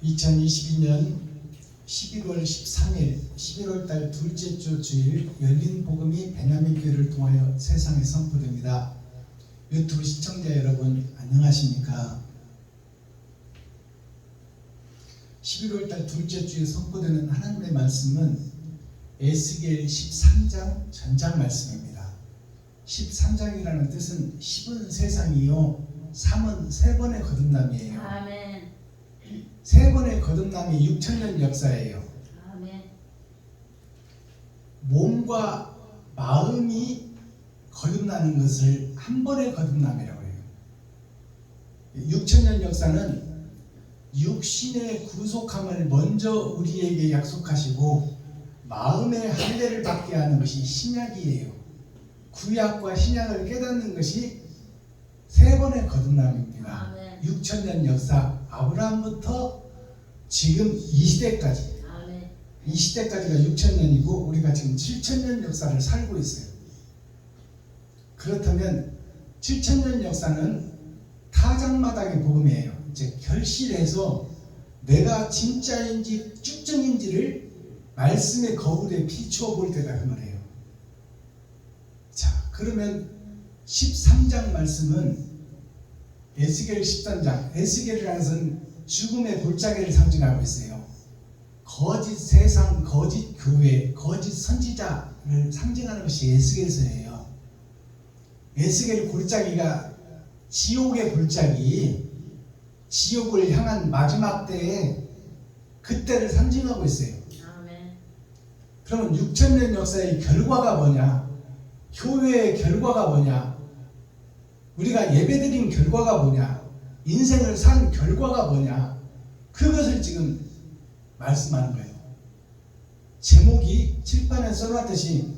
2022년 11월 13일 11월달 둘째 주 주일 열린 복음이 베냐민 교회를 통하여 세상에 선포됩니다. 유튜브 시청자 여러분 안녕하십니까? 11월달 둘째 주에 선포되는 하나님의 말씀은 에스겔 13장 전장 말씀입니다. 13장이라는 뜻은 10은 세상이요 3은 세 번의 거듭남이에요. 아멘. 세 번의 거듭남이 6천년 역사예요. 아멘. 몸과 마음이 거듭나는 것을 한 번의 거듭남이라고 해요. 6천년 역사는 육신의 구속함을 먼저 우리에게 약속하시고 마음의 할례를 받게 하는 것이 신약이에요. 구약과 신약을 깨닫는 것이 세 번의 거듭남입니다. 아멘. 6천년 역사, 아브라함부터 지금 이 시대까지, 아멘. 이 시대까지가 6천년이고 우리가 지금 7천년 역사를 살고 있어요. 그렇다면 7천년 역사는 타작마당의 복음이에요. 이제 결실해서 내가 진짜인지 쭉정인지를 말씀의 거울에 비추어 볼 때다 그 말이에요. 자, 그러면 13장 말씀은 에스겔 13장, 에스겔이라는 것은 죽음의 골짜기를 상징하고 있어요. 거짓 세상, 거짓 교회, 거짓 선지자를 상징하는 것이 에스겔서예요. 에스겔 골짜기가 지옥의 골짜기, 지옥을 향한 마지막 때에 그때를 상징하고 있어요. 아멘. 그러면 6천년 역사의 결과가 뭐냐? 교회의 결과가 뭐냐? 우리가 예배드린 결과가 뭐냐? 인생을 산 결과가 뭐냐? 그것을 지금 말씀하는 거예요. 제목이 칠판에 써놨듯이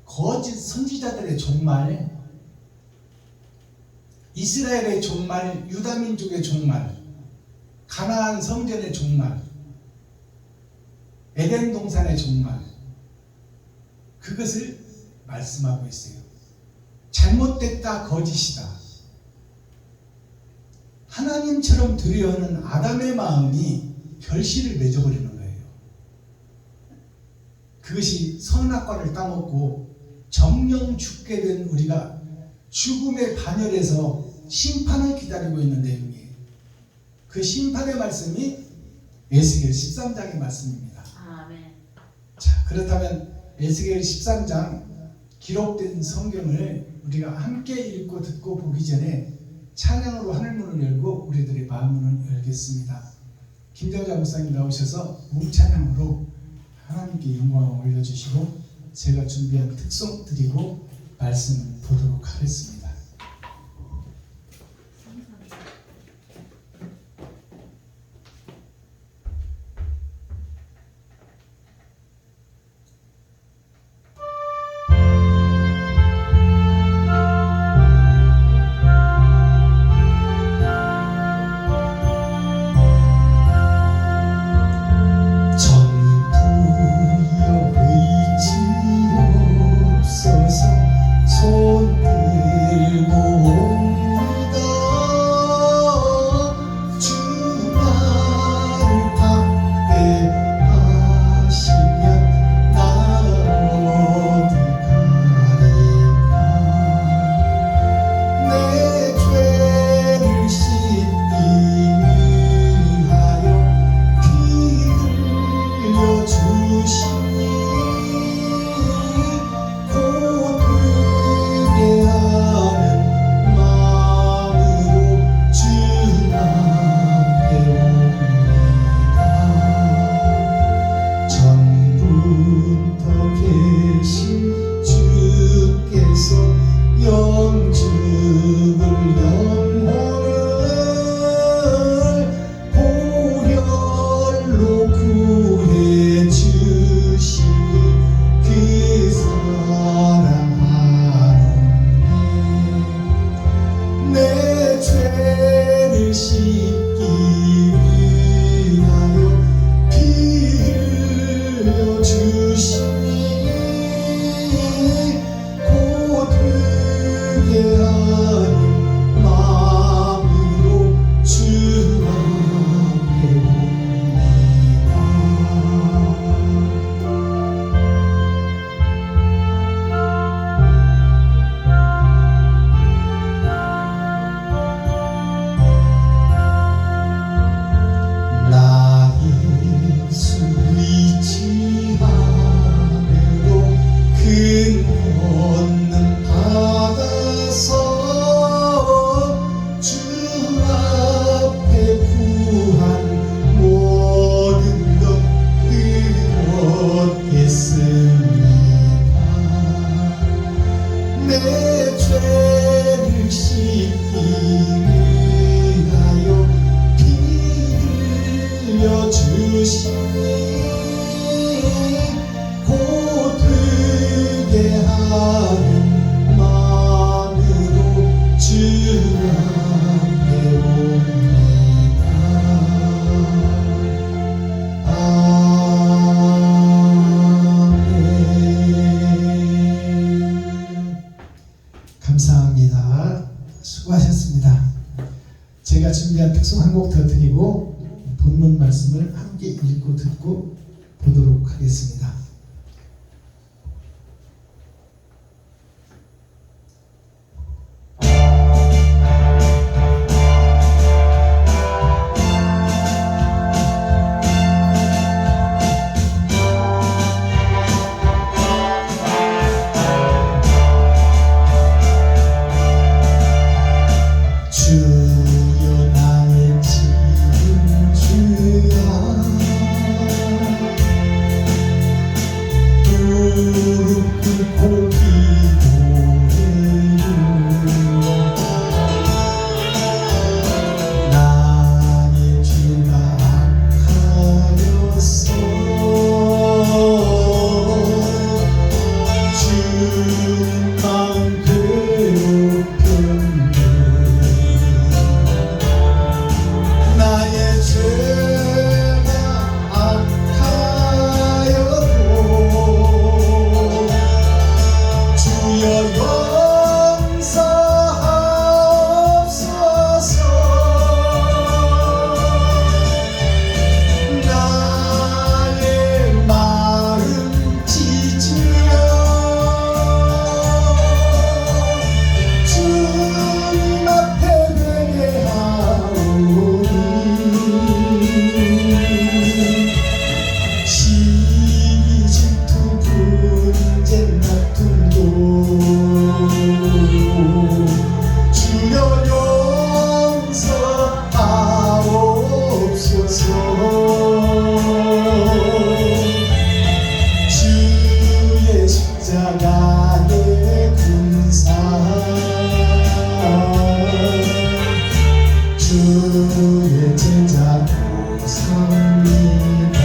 거짓 선지자들의 종말, 이스라엘의 종말, 유다민족의 종말, 가나안 성전의 종말, 에덴 동산의 종말, 그것을 말씀하고 있어요. 잘못됐다, 거짓이다. 하나님처럼 되려 하는 아담의 마음이 결실을 맺어버리는 거예요. 그것이 선악과를 따먹고 정령 죽게 된 우리가 죽음의 반열에서 심판을 기다리고 있는 내용이에요. 그 심판의 말씀이 에스겔 13장의 말씀입니다. 아멘. 자, 그렇다면 에스겔 13장 기록된 성경을 우리가 함께 읽고 듣고 보기 전에 찬양으로 하늘문을 열고 우리들의 마음문을 열겠습니다. 김정자 목사님 나오셔서 몸찬양으로 하나님께 영광을 올려주시고 제가 준비한 특송 드리고 말씀을 보도록 하겠습니다. 전부여 의지 없어서 손 제가 준비한 특송 한 곡 더 드리고 본문 말씀을 함께 읽고 듣고 보도록 하겠습니다. 주여 나의 지은 주야 무릎 꿇고 기도해요. 나의 죄가 악하였어 주님 마음 괴롭혔네. 나의 죄가 악하여도 주여 용서하옵소서. 나의 마음 찢으며 주님 앞에 회개하오니 시기 질투 분쟁 다툼도 주여 용서하옵소서. 주의 십자가의 군사 주의 제자로 삽니다.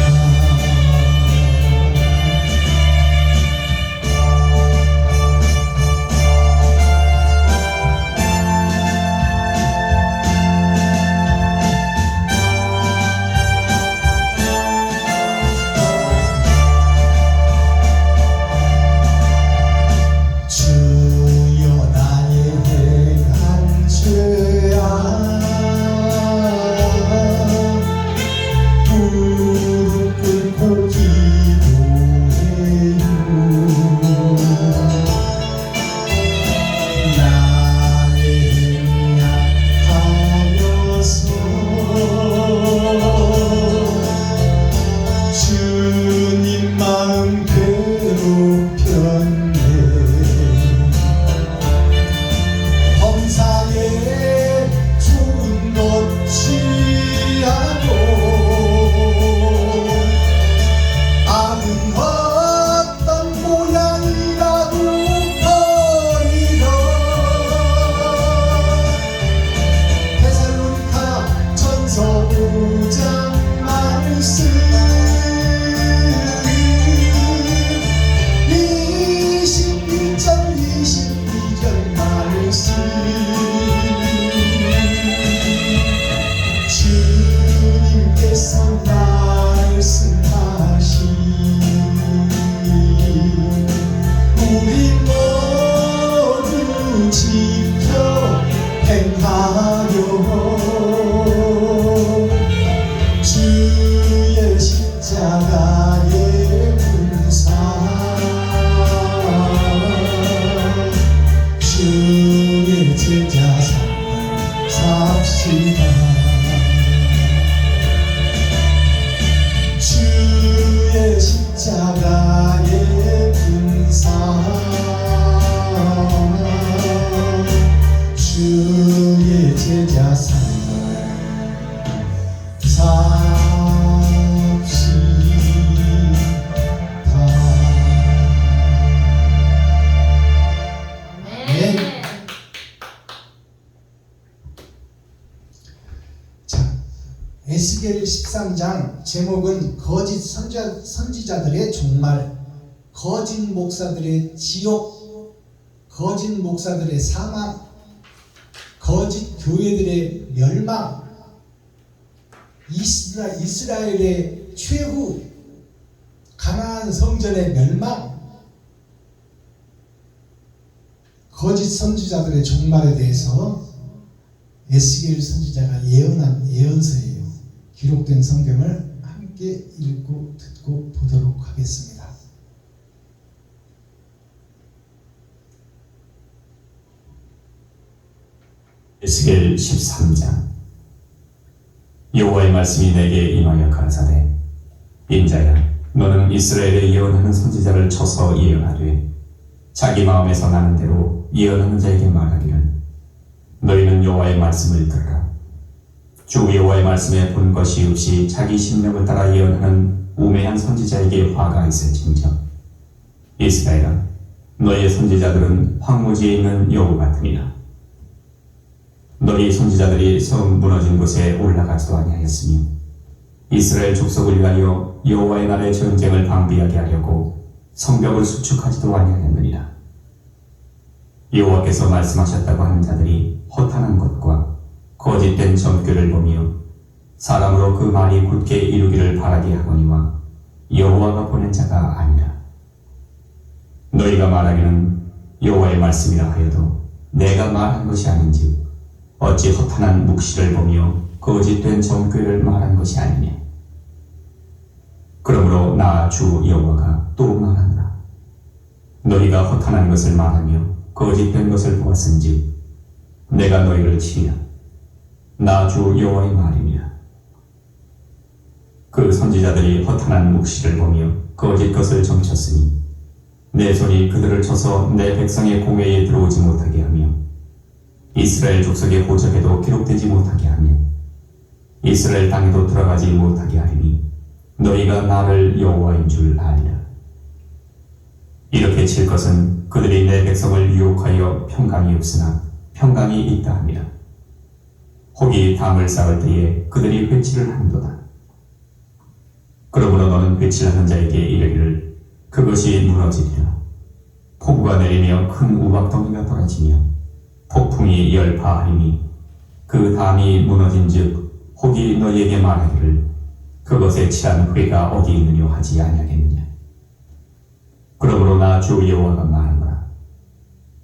주여 나의 행한 죄야 무릎 꿇고 기도해요. 나의 행이 악하여서 주님 마음 괴롭혔네. 범사에 좋은 것 취하고 악은 어떤 모양이라도 버리라. 데살로니가 전서 5장 말씀 21절 22절 말씀 주님께서 말씀하신 우리 모두 지켜 행하여 주의 십자가의 군사 주의 제자 삽시다. 주의 십자가의 군사 주의 제자 에스겔 13장 제목은 거짓 선지자들의 종말, 거짓 목사들의 지옥, 거짓 목사들의 사망, 거짓 교회들의 멸망, 이스라엘의 최후, 가나안 성전의 멸망, 거짓 선지자들의 종말에 대해서 에스겔 선지자가 예언한 예언서예요. 기록된 성경을 함께 읽고 듣고 보도록 하겠습니다. 에스겔 13장. 여호와의 말씀이 내게 임하여 가라사대, 인자야, 너는 이스라엘에 예언하는 선지자를 쳐서 예언하되 자기 마음에서 나는 대로 예언하는 자에게 말하기를, 너희는 여호와의 말씀을 들으라. 주 여호와의 말씀에 본 것이 없이 자기 심령을 따라 예언하는 우매한 선지자에게 화가 있을진저, 이스라엘아, 너희의 선지자들은 황무지에 있는 여우 같으니라. 너희 선지자들이 성 무너진 곳에 올라가지도 아니하였으며 이스라엘 족속을 위하여 여호와의 날의 전쟁을 방비하게 하려고 성벽을 수축하지도 아니하였느니라. 여호와께서 말씀하셨다고 하는 자들이 허탄한 것과 거짓된 전교를 보며 사람으로 그 말이 굳게 이루기를 바라게 하거니와 여호와가 보낸 자가 아니라. 너희가 말하기는 여호와의 말씀이라 하여도 내가 말한 것이 아닌즉 어찌 허탄한 묵시를 보며 거짓된 전교를 말한 것이 아니냐. 그러므로 나 주 여호와가 또 말하노라. 너희가 허탄한 것을 말하며 거짓된 것을 보았은즉 내가 너희를 치리라. 나 주 여호와의 말이니라. 그 선지자들이 허탄한 묵시를 보며 거짓 것을 점쳤으니 내 손이 그들을 쳐서 내 백성의 공회에 들어오지 못하게 하며 이스라엘 족속의 호적에도 기록되지 못하게 하며 이스라엘 땅에도 들어가지 못하게 하리니 너희가 나를 여호와인 줄 아리라. 이렇게 칠 것은 그들이 내 백성을 유혹하여 평강이 없으나 평강이 있다 함이라. 혹이 담을 쌓을 때에 그들이 회치를 한도다. 그러므로 너는 회칠하는 자에게 이르기를, 그것이 무너지리라. 폭우가 내리며 큰 우박덩이가 떨어지며 폭풍이 열파하리니 그 담이 무너진즉 혹이 너희에게 말하기를, 그것에 칠한 회가 어디 있느냐 하지 아니하겠느냐. 그러므로 나 주 여호와가 말하노라.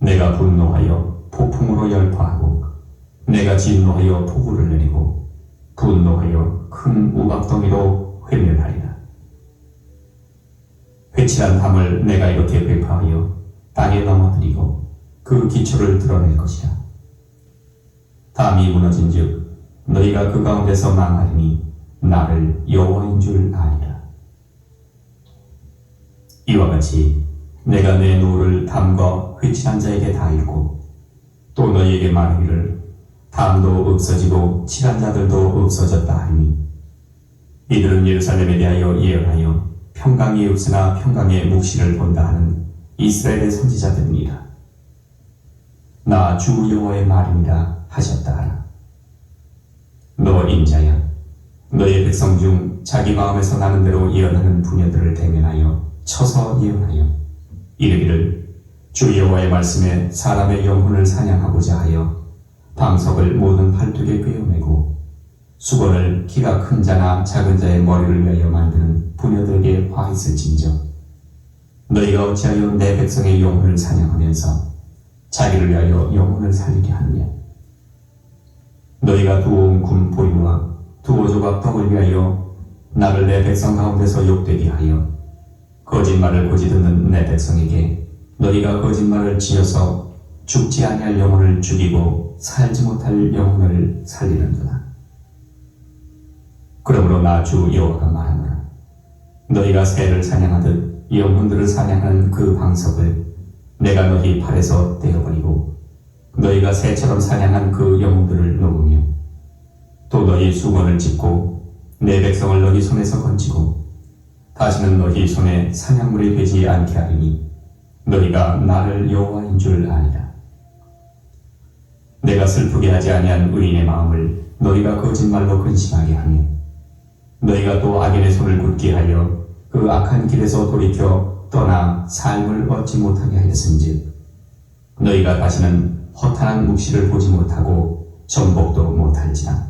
내가 분노하여 폭풍으로 열파하고 내가 진노하여 폭우를 내리고 분노하여 큰 우박덩이로 회멸하리라. 회칠한 담을 내가 이렇게 회파하여 땅에 넘어뜨리고 그 기초를 드러낼 것이라. 담이 무너진즉 너희가 그 가운데서 망하리니 나를 여호와인 줄 아리라. 이와 같이 내가 내 노를 담과 회칠한 자에게 다하였고 또 너희에게 말하기를, 담도 없어지고 칠한 자들도 없어졌다 하니 이들은 예루살렘에 대하여 예언하여 평강이 없으나 평강의 묵시를 본다 하는 이스라엘의 선지자들이니라. 나 주 여호와의 말이니라 하셨다 하라. 너 인자야, 너의 백성 중 자기 마음에서 나는 대로 예언하는 부녀들을 대면하여 쳐서 예언하여 이르기를, 주 여호와의 말씀에 사람의 영혼을 사냥하고자 하여 방석을 모든 팔뚝에 꿰어매고 수건을 키가 큰 자나 작은 자의 머리를 위하여 만드는 부녀들에게 화 있을진저, 너희가 어찌하여 내 백성의 영혼을 사냥하면서 자기를 위하여 영혼을 살리게 하느냐. 너희가 두어온 군 보리와 두어 조각 떡을 위하여 나를 내 백성 가운데서 욕되게 하여 거짓말을 고지 듣는 내 백성에게 너희가 거짓말을 지어서 죽지 아니할 영혼을 죽이고 살지 못할 영혼을 살리는도다. 그러므로 나 주 여호와가 말하노라. 너희가 새를 사냥하듯 영혼들을 사냥하는 그 방석을 내가 너희 팔에서 떼어버리고 너희가 새처럼 사냥한 그 영혼들을 놓으며 또 너희 수건을 찢고 내 백성을 너희 손에서 건지고 다시는 너희 손에 사냥물이 되지 않게 하리니 너희가 나를 여호와인 줄 아니라. 내가 슬프게 하지 아니한 의인의 마음을 너희가 거짓말로 근심하게 하며 너희가 또 악인의 손을 굳게 하여 그 악한 길에서 돌이켜 떠나 삶을 얻지 못하게 하였은즉 너희가 다시는 허탄한 묵시를 보지 못하고 전복도 못할지라.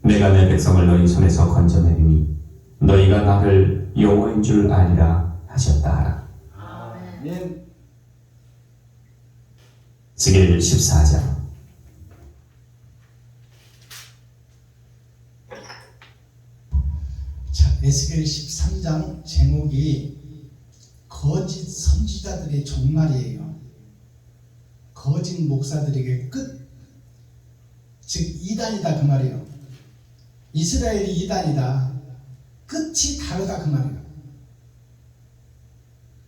내가 내 백성을 너희 손에서 건져내리니 너희가 나를 여호와인 줄 아니라 하셨다 하라. 아멘. 에스겔 14장. 에스겔 13장 제목이 거짓 선지자들의 종말이에요. 거짓 목사들에게 끝, 즉 이단이다 그 말이에요. 이스라엘이 이단이다. 끝이 다르다 그 말이에요.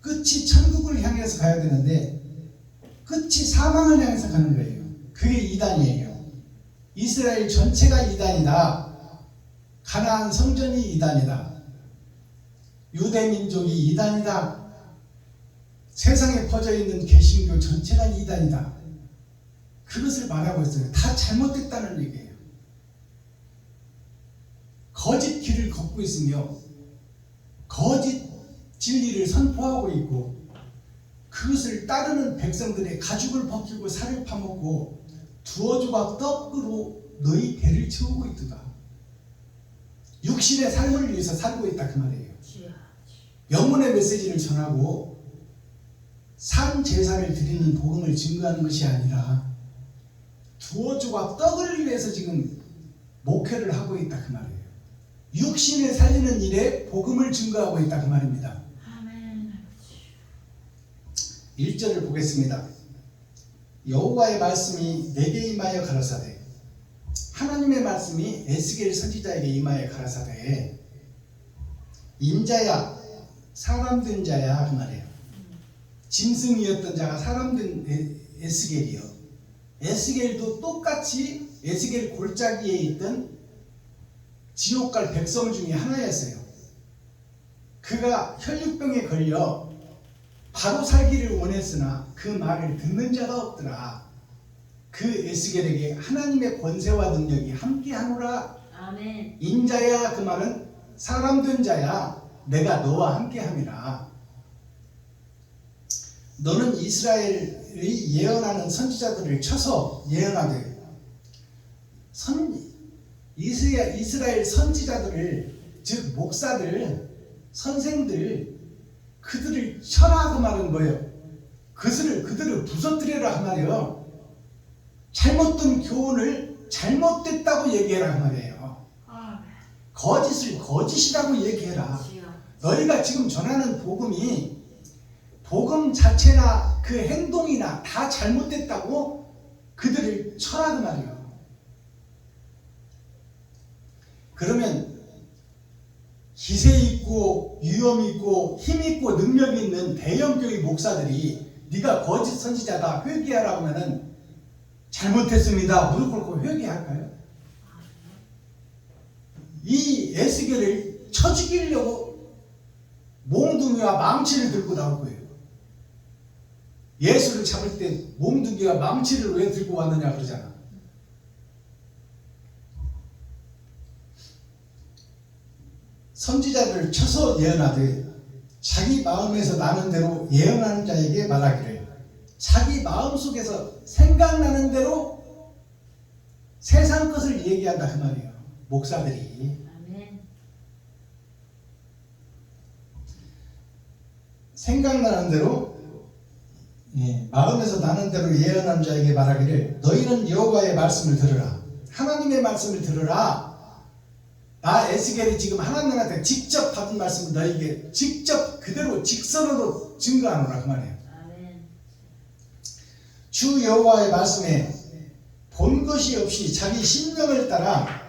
끝이 천국을 향해서 가야 되는데 끝이 사망을 향해서 가는 거예요. 그게 이단이에요. 이스라엘 전체가 이단이다. 가나안 성전이 이단이다. 유대민족이 이단이다. 세상에 퍼져있는 개신교 전체가 이단이다. 그것을 말하고 있어요. 다 잘못됐다는 얘기예요. 거짓 길을 걷고 있으며 거짓 진리를 선포하고 있고 그것을 따르는 백성들의 가죽을 벗기고 살을 파먹고 두어 조각 떡으로 너희 배를 채우고 있도다. 육신의 삶을 위해서 살고 있다 그 말이에요. 영혼의 메시지를 전하고 산 제사를 드리는 복음을 증거하는 것이 아니라 두어 조각 떡을 위해서 지금 목회를 하고 있다 그 말이에요. 육신을 살리는 일에 복음을 증거하고 있다 그 말입니다. 1절을 보겠습니다. 여호와의 말씀이 내게 임하여 가라사대 하나님의 말씀이 에스겔 선지자에게 임하여 가라사대 인자야 사람된 자야 그 말이에요. 짐승이었던 자가 사람된 에스겔이요. 에스겔도 똑같이 에스겔 골짜기에 있던 지옥갈 백성 중에 하나였어요. 그가 혈육병에 걸려 바로 살기를 원했으나 그 말을 듣는 자가 없더라. 그 에스겔에게 하나님의 권세와 능력이 함께하노라. 아멘. 인자야 그 말은 사람된 자야 내가 너와 함께함이라. 너는 이스라엘이 예언하는 선지자들을 쳐서 예언하되 이스라엘 선지자들을 즉 목사들 선생들 그들을 쳐라 그 말은 뭐예요? 그들을 부서뜨려라 그 말이에요. 잘못된 교훈을 잘못됐다고 얘기해라 그 말이에요. 거짓을 거짓이라고 얘기해라. 너희가 지금 전하는 복음이 복음 자체나 그 행동이나 다 잘못됐다고 그들을 쳐라 그 말이에요. 그러면 기세 있고 위엄 있고 힘 있고 능력 있는 대형교회 목사들이 네가 거짓 선지자다 회개하라고 하면은 잘못했습니다 무릎 꿇고 회개할까요? 이 에스겔을 쳐 죽이려고 몽둥이와 망치를 들고 나올 거예요. 예수를 잡을 때 몽둥이와 망치를 왜 들고 왔느냐 그러잖아. 선지자를 쳐서 예언하되 자기 마음에서 나는 대로 예언하는 자에게 말하기를 자기 마음속에서 생각나는 대로 세상 것을 얘기한다 그 말이에요. 목사들이. 아멘. 생각나는 대로 마음에서 나는 대로 예언하는 자에게 말하기를 너희는 여호와의 말씀을 들으라. 하나님의 말씀을 들으라. 나 에스겔이 지금 하나님한테 직접 받은 말씀을 너에게 직접 그대로 직선으로 증거하노라 그 말이에요. 아멘. 주 여호와의 말씀에 본 것이 없이 자기 심령을 따라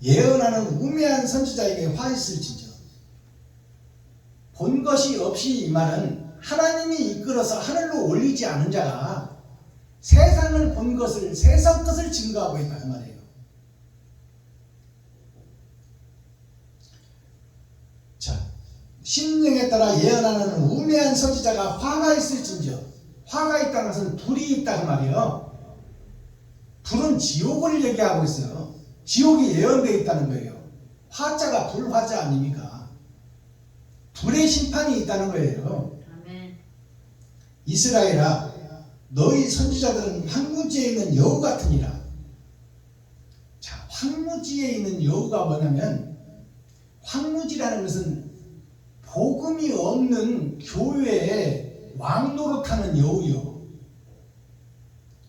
예언하는 우매한 선지자에게 화 있을진저. 본 것이 없이 이 말은 하나님이 이끌어서 하늘로 올리지 않은 자가 세상을 본 것을 세상 것을 증거하고 있다 그 말이에요. 자, 심령에 따라 예언하는 우매한 선지자가 화가 있을진저. 화가 있다는 것은 불이 있다 그 말이에요. 불은 지옥을 얘기하고 있어요. 지옥이 예언되어 있다는 거예요. 화자가 불화자 아닙니까? 불의 심판이 있다는 거예요. 아멘. 이스라엘아 너희 선지자들은 황무지에 있는 여우 같으니라. 자, 황무지에 있는 여우가 뭐냐면 황무지라는 것은 복음이 없는 교회에 왕노릇하는 여우요.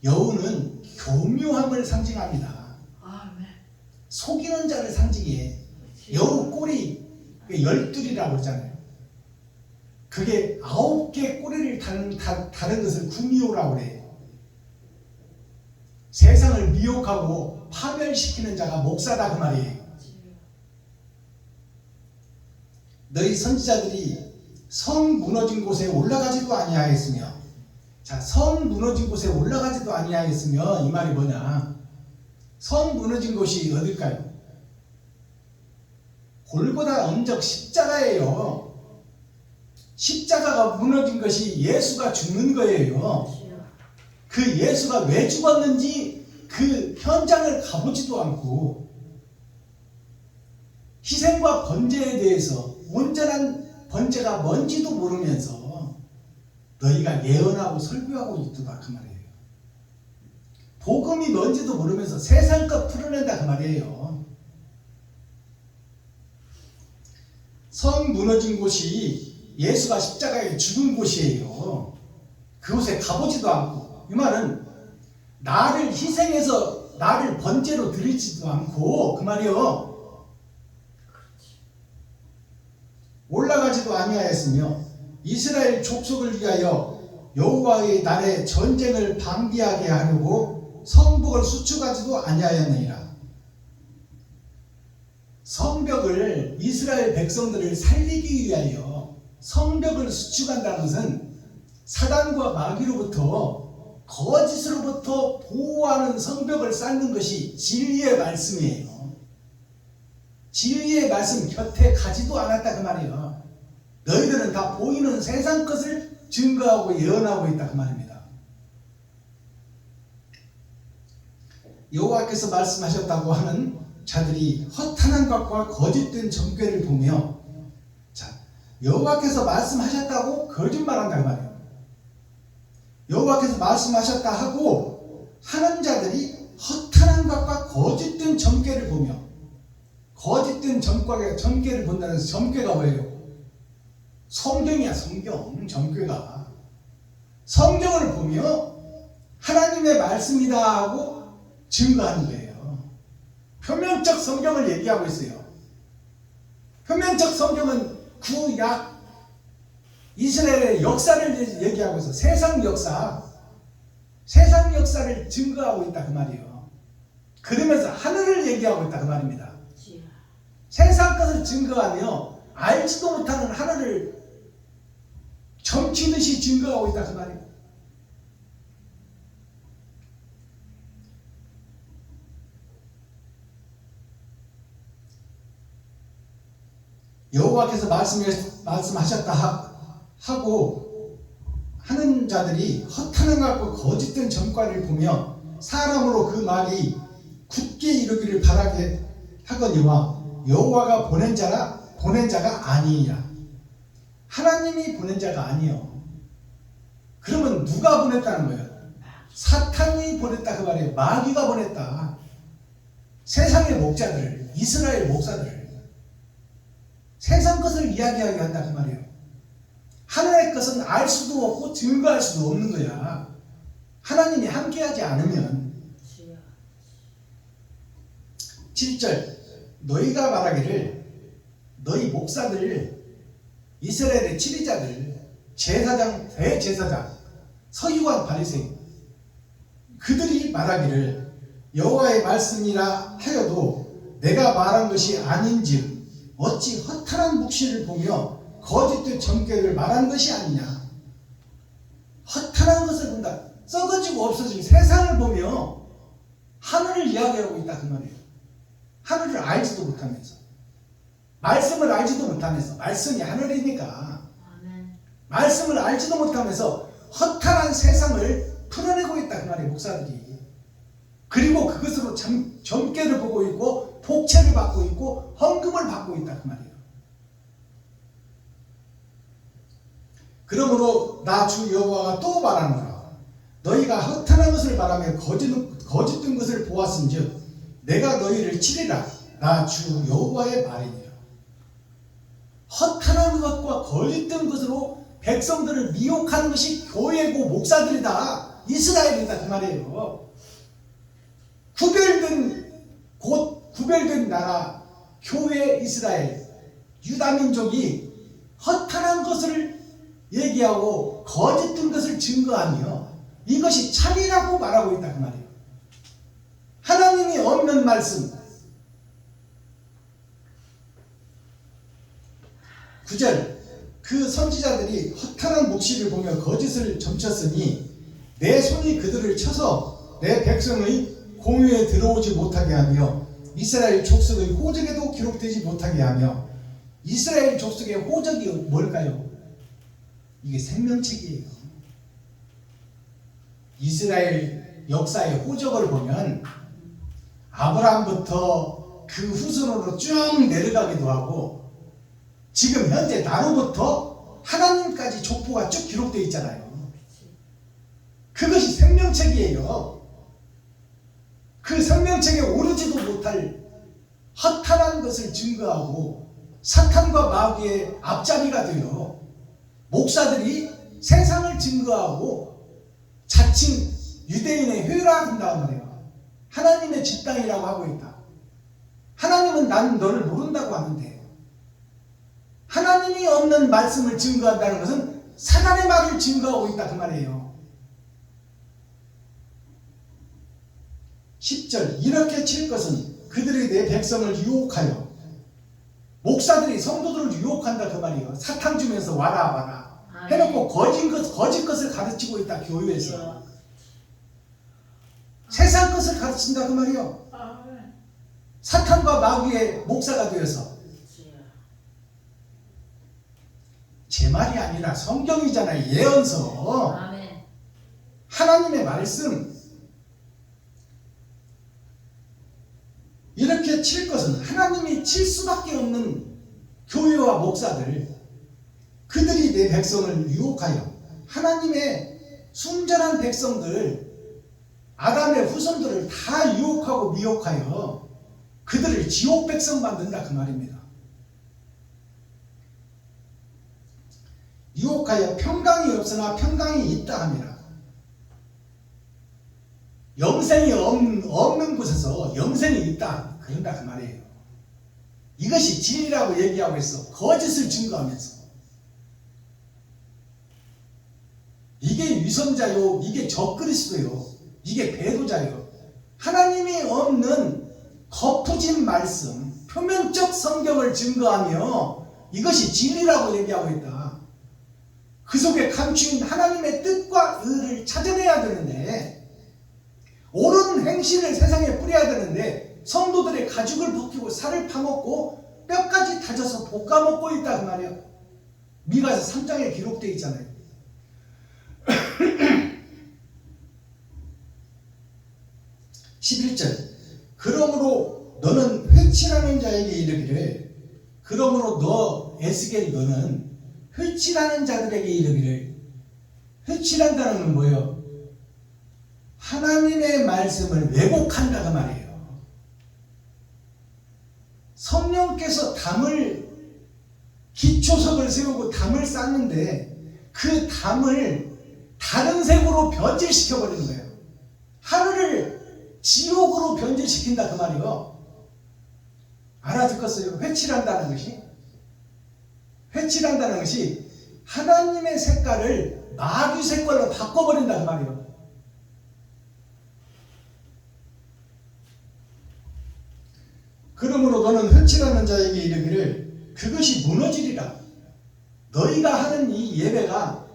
여우는 교묘함을 상징합니다. 아멘. 속이는 자를 상징해. 여우 꼬리 열둘이라고 그러잖아요. 그게 9개 꼬리를 다른 것을 구미호라고 그래요. 세상을 미혹하고 파멸시키는 자가 목사다 그 말이에요. 너희 선지자들이 성 무너진 곳에 올라가지도 아니하였으며, 자, 성 무너진 곳에 올라가지도 아니하였으며 이 말이 뭐냐? 성 무너진 곳이 어딜까요? 골고다 언적 십자가예요. 십자가가 무너진 것이 예수가 죽는 거예요. 그 예수가 왜 죽었는지 그 현장을 가보지도 않고 희생과 번제에 대해서 온전한 번제가 뭔지도 모르면서 너희가 예언하고 설교하고 있다 그 말이에요. 복음이 뭔지도 모르면서 세상 것 풀어낸다 그 말이에요. 성 무너진 곳이 예수가 십자가에 죽은 곳이에요. 그곳에 가보지도 않고, 이 말은 나를 희생해서 나를 번제로 드리지도 않고 그 말이요. 올라가지도 아니하였으며 이스라엘 족속을 위하여 여호와의 날에 전쟁을 방비하게 하려고 성벽을 수축하지도 아니하였느니라. 성벽을, 이스라엘 백성들을 살리기 위하여 성벽을 수축한다는 것은 사단과 마귀로부터, 거짓으로부터 보호하는 성벽을 쌓는 것이 진리의 말씀이에요. 진리의 말씀 곁에 가지도 않았다 그 말이에요. 너희들은 다 보이는 세상 것을 증거하고 예언하고 있다 그 말입니다. 여호와께서 말씀하셨다고 하는 자들이 허탄한 것과 거짓된 정죄를 보며, 자, 여호와께서 말씀하셨다고 거짓말한다 그 말이에요. 여호와께서 말씀하셨다 하고 하는 자들이 허탄한 것과 거짓된 정죄를 보며, 거짓된 정죄를 본다는 것은 정죄가 뭐예요? 성경이야. 성경. 정죄가 성경을 보며 하나님의 말씀이다 하고 증거하는 거예요. 표면적 성경을 얘기하고 있어요. 표면적 성경은 구약 이스라엘의 역사를 얘기하고 있어. 세상 역사를 증거하고 있다 그 말이에요. 그러면서 하늘을 얘기하고 있다 그 말입니다. 세상 것을 증거하며 알지도 못하는 하늘을 점치듯이 증거하고 있다 그 말이에요. 여호와께서 말씀하셨다 하고 하는 자들이 허탄한 것과 거짓된 전과를 보며 사람으로 그 말이 굳게 이루기를 바라게 하거니와 여호와가 보낸 자가 아니니라. 하나님이 보낸 자가 아니요. 그러면 누가 보냈다는 거예요? 사탄이 보냈다 그 말이에요. 마귀가 보냈다. 세상의 목자들, 이스라엘 목사들, 세상 것을 이야기하게 한다 그 말이에요. 하나님의 것은 알 수도 없고 증거할 수도 없는 거야. 하나님이 함께하지 않으면. 7절 너희가 말하기를 너희 목사들, 이스라엘의 지리자들, 제사장, 대제사장, 서기관, 바리새인 그들이 말하기를 여호와의 말씀이라 하여도 내가 말한 것이 아닌즉 어찌 허탄한 묵시를 보며 거짓된 정죄를 말한 것이 아니냐. 허탄한 것을 본다. 썩어지고 없어지고 세상을 보며 하늘을 이야기하고 있다 그 말이에요. 하늘을 알지도 못하면서, 말씀을 알지도 못하면서, 말씀이 하늘이니까 말씀을 알지도 못하면서 허탄한 세상을 풀어내고 있다 그 말이에요. 목사들이. 그리고 그것으로 점괘를 보고 있고 복채를 받고 있고 헌금을 받고 있다 그 말이에요. 그러므로 나 주 여호와가 또 말하노라. 너희가 허탄한 것을 바라며 거짓된 것을 보았은즉 내가 너희를 치리라. 나 주 여호와의 말이니라. 허탄한 것과 거짓된 것으로 백성들을 미혹하는 것이 교회고 목사들이다. 이스라엘이다 그 말이에요. 구별된 나라 교회 이스라엘, 유다민족이 허탄한 것을 얘기하고 거짓된 것을 증거하며 이것이 참이라고 말하고 있다 그 말이에요. 하나님이 없는 말씀. 9절 그 선지자들이 허탄한 묵시를 보며 거짓을 점쳤으니 내 손이 그들을 쳐서 내 백성의 공유에 들어오지 못하게 하며 이스라엘 족속의 호적에도 기록되지 못하게 하며 이스라엘 족속의 호적이 뭘까요? 이게 생명책이에요. 이스라엘 역사의 호적을 보면 아브라함부터 그 후손으로 쭉 내려가기도 하고 지금 현재 나로부터 하나님까지 족보가 쭉 기록되어 있잖아요. 그것이 생명책이에요. 그 생명책에 오르지도 못할 허탄한 것을 증거하고 사탄과 마귀의 앞잡이가 되어 목사들이 세상을 증거하고 자칭 유대인의 회라한다고 말해요. 하나님의 집단이라고 하고 있다. 하나님은 나는 너를 모른다고 하는데 하나님이 없는 말씀을 증거한다는 것은 사단의 말을 증거하고 있다 그 말이에요. 10절 이렇게 칠 것은 그들이 내 백성을 유혹하여 목사들이 성도들을 유혹한다 그 말이에요. 사탕 주면서 와라 해놓고 거짓 것을 가르치고 있다 교회에서. 세상 것을 가르친다 그 말이에요. 사탄과 마귀의 목사가 되어서. 제 말이 아니라 성경이잖아요. 예언서. 하나님의 말씀. 이렇게 칠 것은 하나님이 칠 수밖에 없는 교회와 목사들, 그들이 내 백성을 유혹하여 하나님의 순전한 백성들, 아담의 후손들을 다 유혹하고 미혹하여 그들을 지옥 백성 만든다 그 말입니다. 유혹하여 평강이 없으나 평강이 있다 함이라. 영생이 없는 곳에서 영생이 있다 그런다 그 말이에요. 이것이 진리라고 얘기하고 있어. 거짓을 증거하면서. 이게 위선자요, 이게 적그리스도요, 이게 배도자요. 하나님이 없는 거푸진 말씀, 표면적 성경을 증거하며 이것이 진리라고 얘기하고 있다. 그 속에 감추인 하나님의 뜻과 의를 찾아내야 되는데, 옳은 행실을 세상에 뿌려야 되는데 성도들의 가죽을 벗기고 살을 파먹고 뼈까지 다져서 볶아먹고 있다 그 말이에요. 미가서 3장에 기록되어 있잖아요. 11절 그러므로 너는 회칠하는 자에게 이르기를, 그러므로 너 에스겔 너는 회칠하는 자들에게 이르기를. 회칠한다는 건 뭐예요? 하나님의 말씀을 왜곡한다 그 말이에요. 성령께서 담을 기초석을 세우고 담을 쌓는데 그 담을 다른 색으로 변질시켜 버리는 거예요. 하늘을 지옥으로 변질시킨다 그 말이에요. 알아듣겠어요? 회칠한다는 것이? 회칠한다는 것이 하나님의 색깔을 마귀 색깔로 바꿔버린다 그 말이에요. 그러므로 너는 회칠하는 자에게 이르기를 그것이 무너지리라. 너희가 하는 이 예배가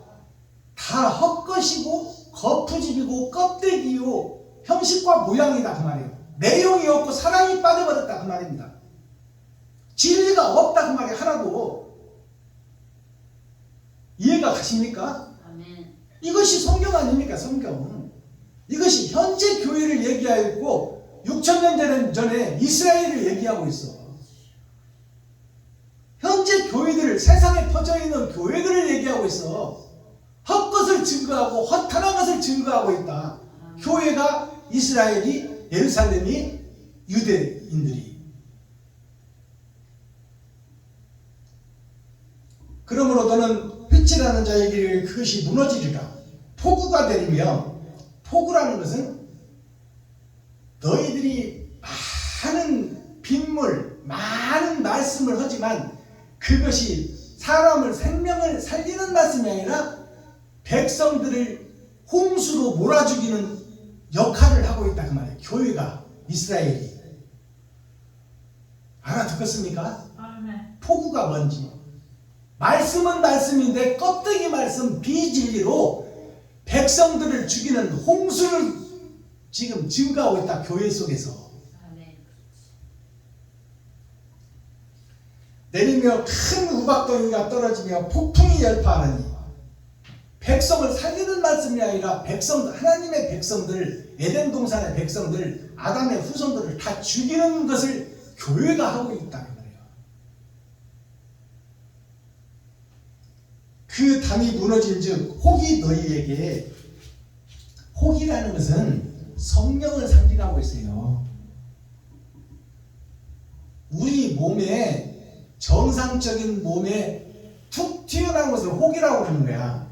다 헛것이고 거푸집이고 껍데기요 형식과 모양이다 그 말이에요. 내용이 없고 사랑이 빠져버렸다 그 말입니다. 진리가 없다 그 말이 하나도. 이해가 가십니까? 아멘. 이것이 성경 아닙니까? 성경. 이것이 현재 교회를 얘기하였고 6,000년 전에 이스라엘을 얘기하고 있어. 현재 교회들을, 세상에 퍼져 있는 교회들을 얘기하고 있어. 헛것을 증거하고 허탄한 것을 증거하고 있다. 교회가 이스라엘이, 예루살렘이, 유대인들이. 그러므로 너는 회칠하는 자에게 그것이 무너지리라. 폭우가 되리며, 폭우라는 것은 너희들이 많은 빗물, 많은 말씀을 하지만 그것이 사람을 생명을 살리는 말씀이 아니라 백성들을 홍수로 몰아죽이는 역할을 하고 있다 그 말이에요. 교회가, 이스라엘이. 알아듣겠습니까? 폭우가 뭔지. 말씀은 말씀인데 껍데기 말씀 비진리로 백성들을 죽이는 홍수를 지금 증가하고 있다. 교회 속에서. 내리며 큰 우박덩이가 떨어지며 폭풍이 열파하니 백성을 살리는 말씀이 아니라 하나님의 백성들, 에덴 동산의 백성들, 아담의 후손들을 다 죽이는 것을 교회가 하고 있다는 거예요. 그 담이 무너진즉 혹이 너희에게, 혹이라는 것은 성령을 상징하고 있어요. 우리 몸에, 정상적인 몸에 툭 튀어나온 것을 혹이라고 하는 거야.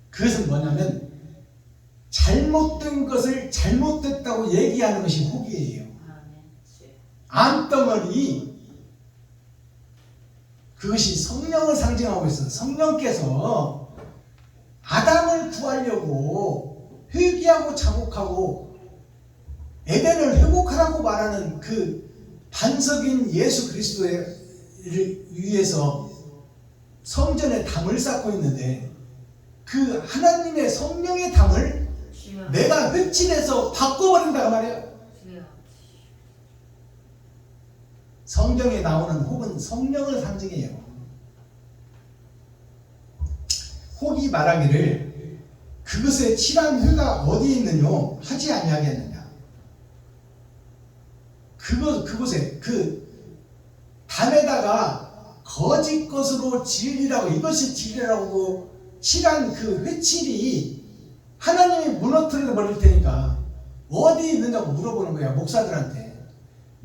그것은 뭐냐면 잘못된 것을 잘못됐다고 얘기하는 것이 혹이에요. 암덩어리, 그것이 성령을 상징하고 있어요. 성령께서 아담을 구하려고 회개하고 자복하고 에덴을 회복하라고 말하는 그 반석인 예수 그리스도를 위해서 성전에 담을 쌓고 있는데 그 하나님의 성령의 담을 내가 획칠해서 바꿔버린다고 말이에요. 성경에 나오는 혹은 성령을 상징해요. 혹이 말하기를 그것에 칠한 흙가 어디 있느뇨 하지 아니하겠느냐. 그곳에 그 담에다가 거짓 것으로 진리라고, 이것이 진리라고 칠한 그 회칠이 하나님이 무너뜨려 버릴 테니까 어디 있느냐고 물어보는 거야. 목사들한테.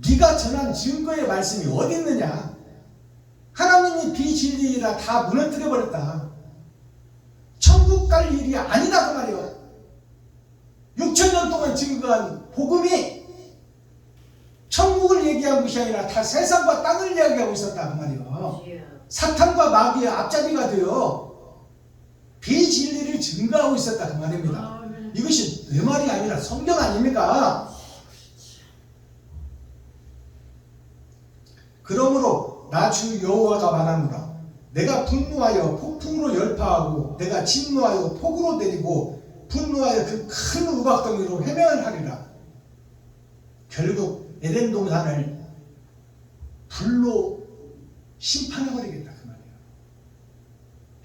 네가 전한 증거의 말씀이 어디 있느냐. 하나님이 비진리라 다 무너뜨려 버렸다. 천국 갈 일이 아니다 그 말이요. 6,000년 동안 증거한 복음이 천국을 얘기한 것이 아니라 다 세상과 땅을 이야기하고 있었다 그 말이요. 사탄과 마귀의 앞잡이가 되어 비진리를 증거하고 있었다 그 말입니다. 이것이 내 말이 아니라 성경 아닙니까? 그러므로 나 주 여호와가 말하노라. 내가 분노하여 폭풍으로 열파하고 내가 진노하여 폭우로 내리고 분노하여 그 큰 우박덩이로 해명을 하리라. 결국 에덴 동산을 불로 심판해버리겠다 그 말이에요.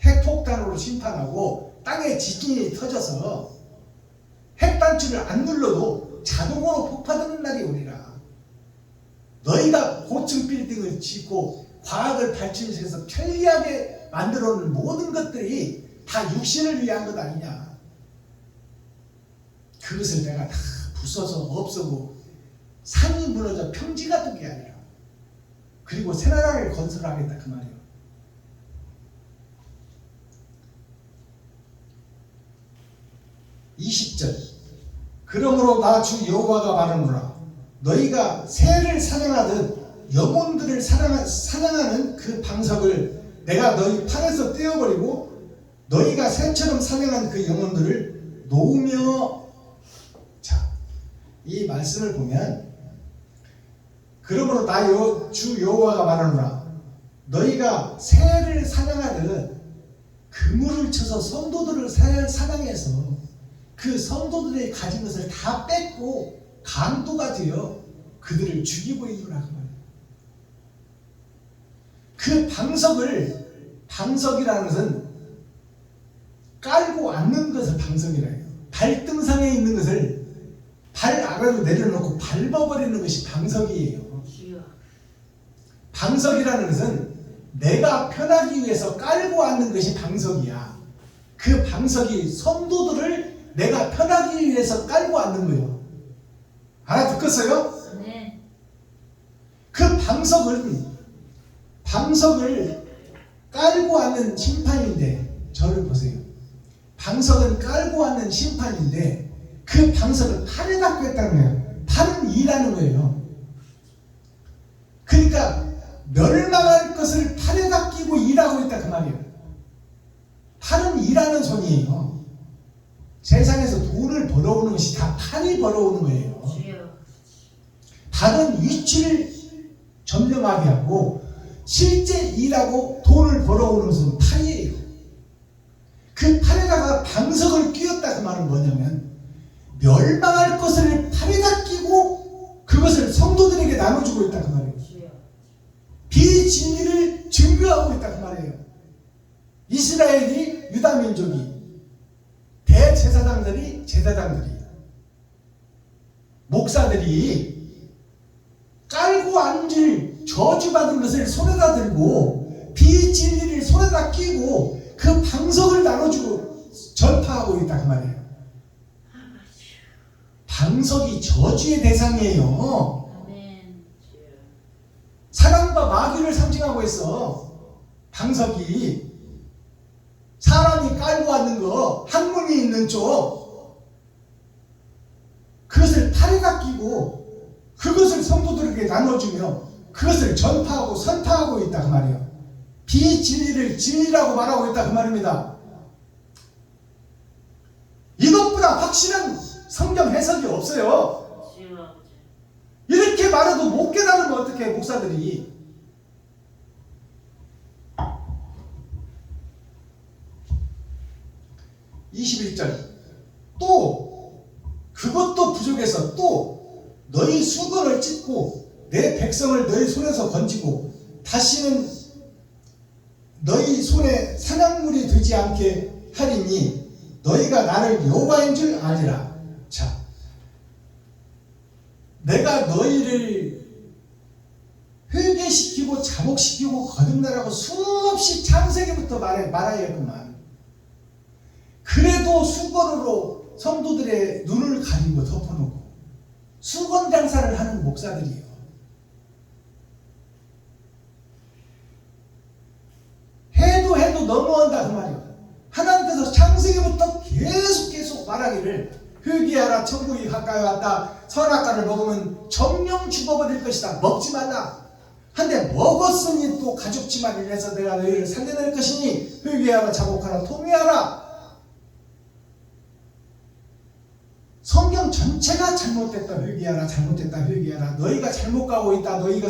핵폭탄으로 심판하고 땅에 지진이 터져서 핵단추를 안 눌러도 자동으로 폭파되는 날이 오리라. 너희가 고층 빌딩을 짓고 과학을 발전시켜서 편리하게 만들어 놓은 모든 것들이 다 육신을 위한 것 아니냐. 그것을 내가 다 부숴서 없애고 산이 무너져 평지가 되게 아니라 그리고 새 나라를 건설하겠다 그 말이에요. (20절) 그러므로 나 주 여호와가 말하노라. 너희가 새를 사냥하듯 영혼들을 사냥하는 그 방석을 내가 너희 팔에서 떼어버리고 너희가 새처럼 사냥한 그 영혼들을 놓으며. 자, 이 말씀을 보면 그러므로 나 주 여호와가 말하노라. 너희가 새를 사냥하듯 그물을 쳐서 성도들을 사냥해서 그 성도들이 가진 것을 다 뺏고 강도가 되어 그들을 죽이고 있노라 그 말이에요. 그 방석이라는 것은 깔고 앉는 것을 방석이라 해요. 발등상에 있는 것을 발 아래로 내려놓고 밟아버리는 것이 방석이에요. 방석이라는 것은 내가 편하기 위해서 깔고 앉는 것이 방석이야. 그 방석이 성도들을 내가 편하기 위해서 깔고 앉는 거예요. 알아듣겠어요? 네. 그 방석을 깔고 앉는 심판인데, 저를 보세요. 방석은 깔고 앉는 심판인데 그 방석을 팔에 닫고 했다는 거예요. 팔은 이라는 거예요. 그러니까 멸망할 것을 팔에다 끼고 일하고 있다 그 말이에요. 팔은 일하는 손이에요. 세상에서 돈을 벌어오는 것이 다 팔이 벌어오는 거예요. 다른 위치를 점령하게 하고 실제 일하고 돈을 벌어오는 것은 팔이에요. 그 팔에다가 방석을 끼웠다 그 말은 뭐냐면 멸망할 것을 팔에다 끼고 그것을 성도들에게 나눠주고 있다 그 말이에요. 비진리를 증거하고 있다 그 말이에요. 이스라엘이 유다민족이 대제사장들이 목사들이 깔고 앉을 저주받은 것을 손에다 들고 비진리를 손에다 끼고 그 방석을 나눠주고 전파하고 있다 그 말이에요. 방석이 저주의 대상이에요. 사랑과 마귀를 상징하고 있어. 방석이 사람이 깔고 앉는 거 학문이 있는 쪽 그것을 팔에다 끼고 그것을 성도들에게 나눠주며 그것을 전파하고 선파하고 있다 그 말이에요. 비진리를 진리라고 말하고 있다 그 말입니다. 이것보다 확실한 성경 해석이 없어요. 이렇게 말해도 못 깨달으면 어떡해 목사들이. 또 그것도 부족해서 또 너희 수건을 찢고 내 백성을 너희 손에서 건지고 다시는 너희 손에 사냥물이 되지 않게 하리니 너희가 나를 여호와인 줄 아니라. 자, 내가 너희를 회개시키고 자복시키고 거듭나라고 수없이 창세기부터 말하였구만. 그래도 수건으로 성도들의 눈을 가리고 덮어놓고 수건 장사를 하는 목사들이요. 해도 넘어온다 그 말이에요. 하나님께서 창세기부터 계속 말하기를 회개하라, 천국이 가까이 왔다, 선악과를 먹으면 정령 죽어버릴 것이다, 먹지 말라. 한데 먹었으니 또 가죽지마를 해서 내가 너희를 살려낼 것이니 회개하라, 자복하라, 통회하라. 성경 전체가 잘못됐다, 회개하라, 잘못됐다, 회개하라. 너희가 잘못 가고 있다, 너희가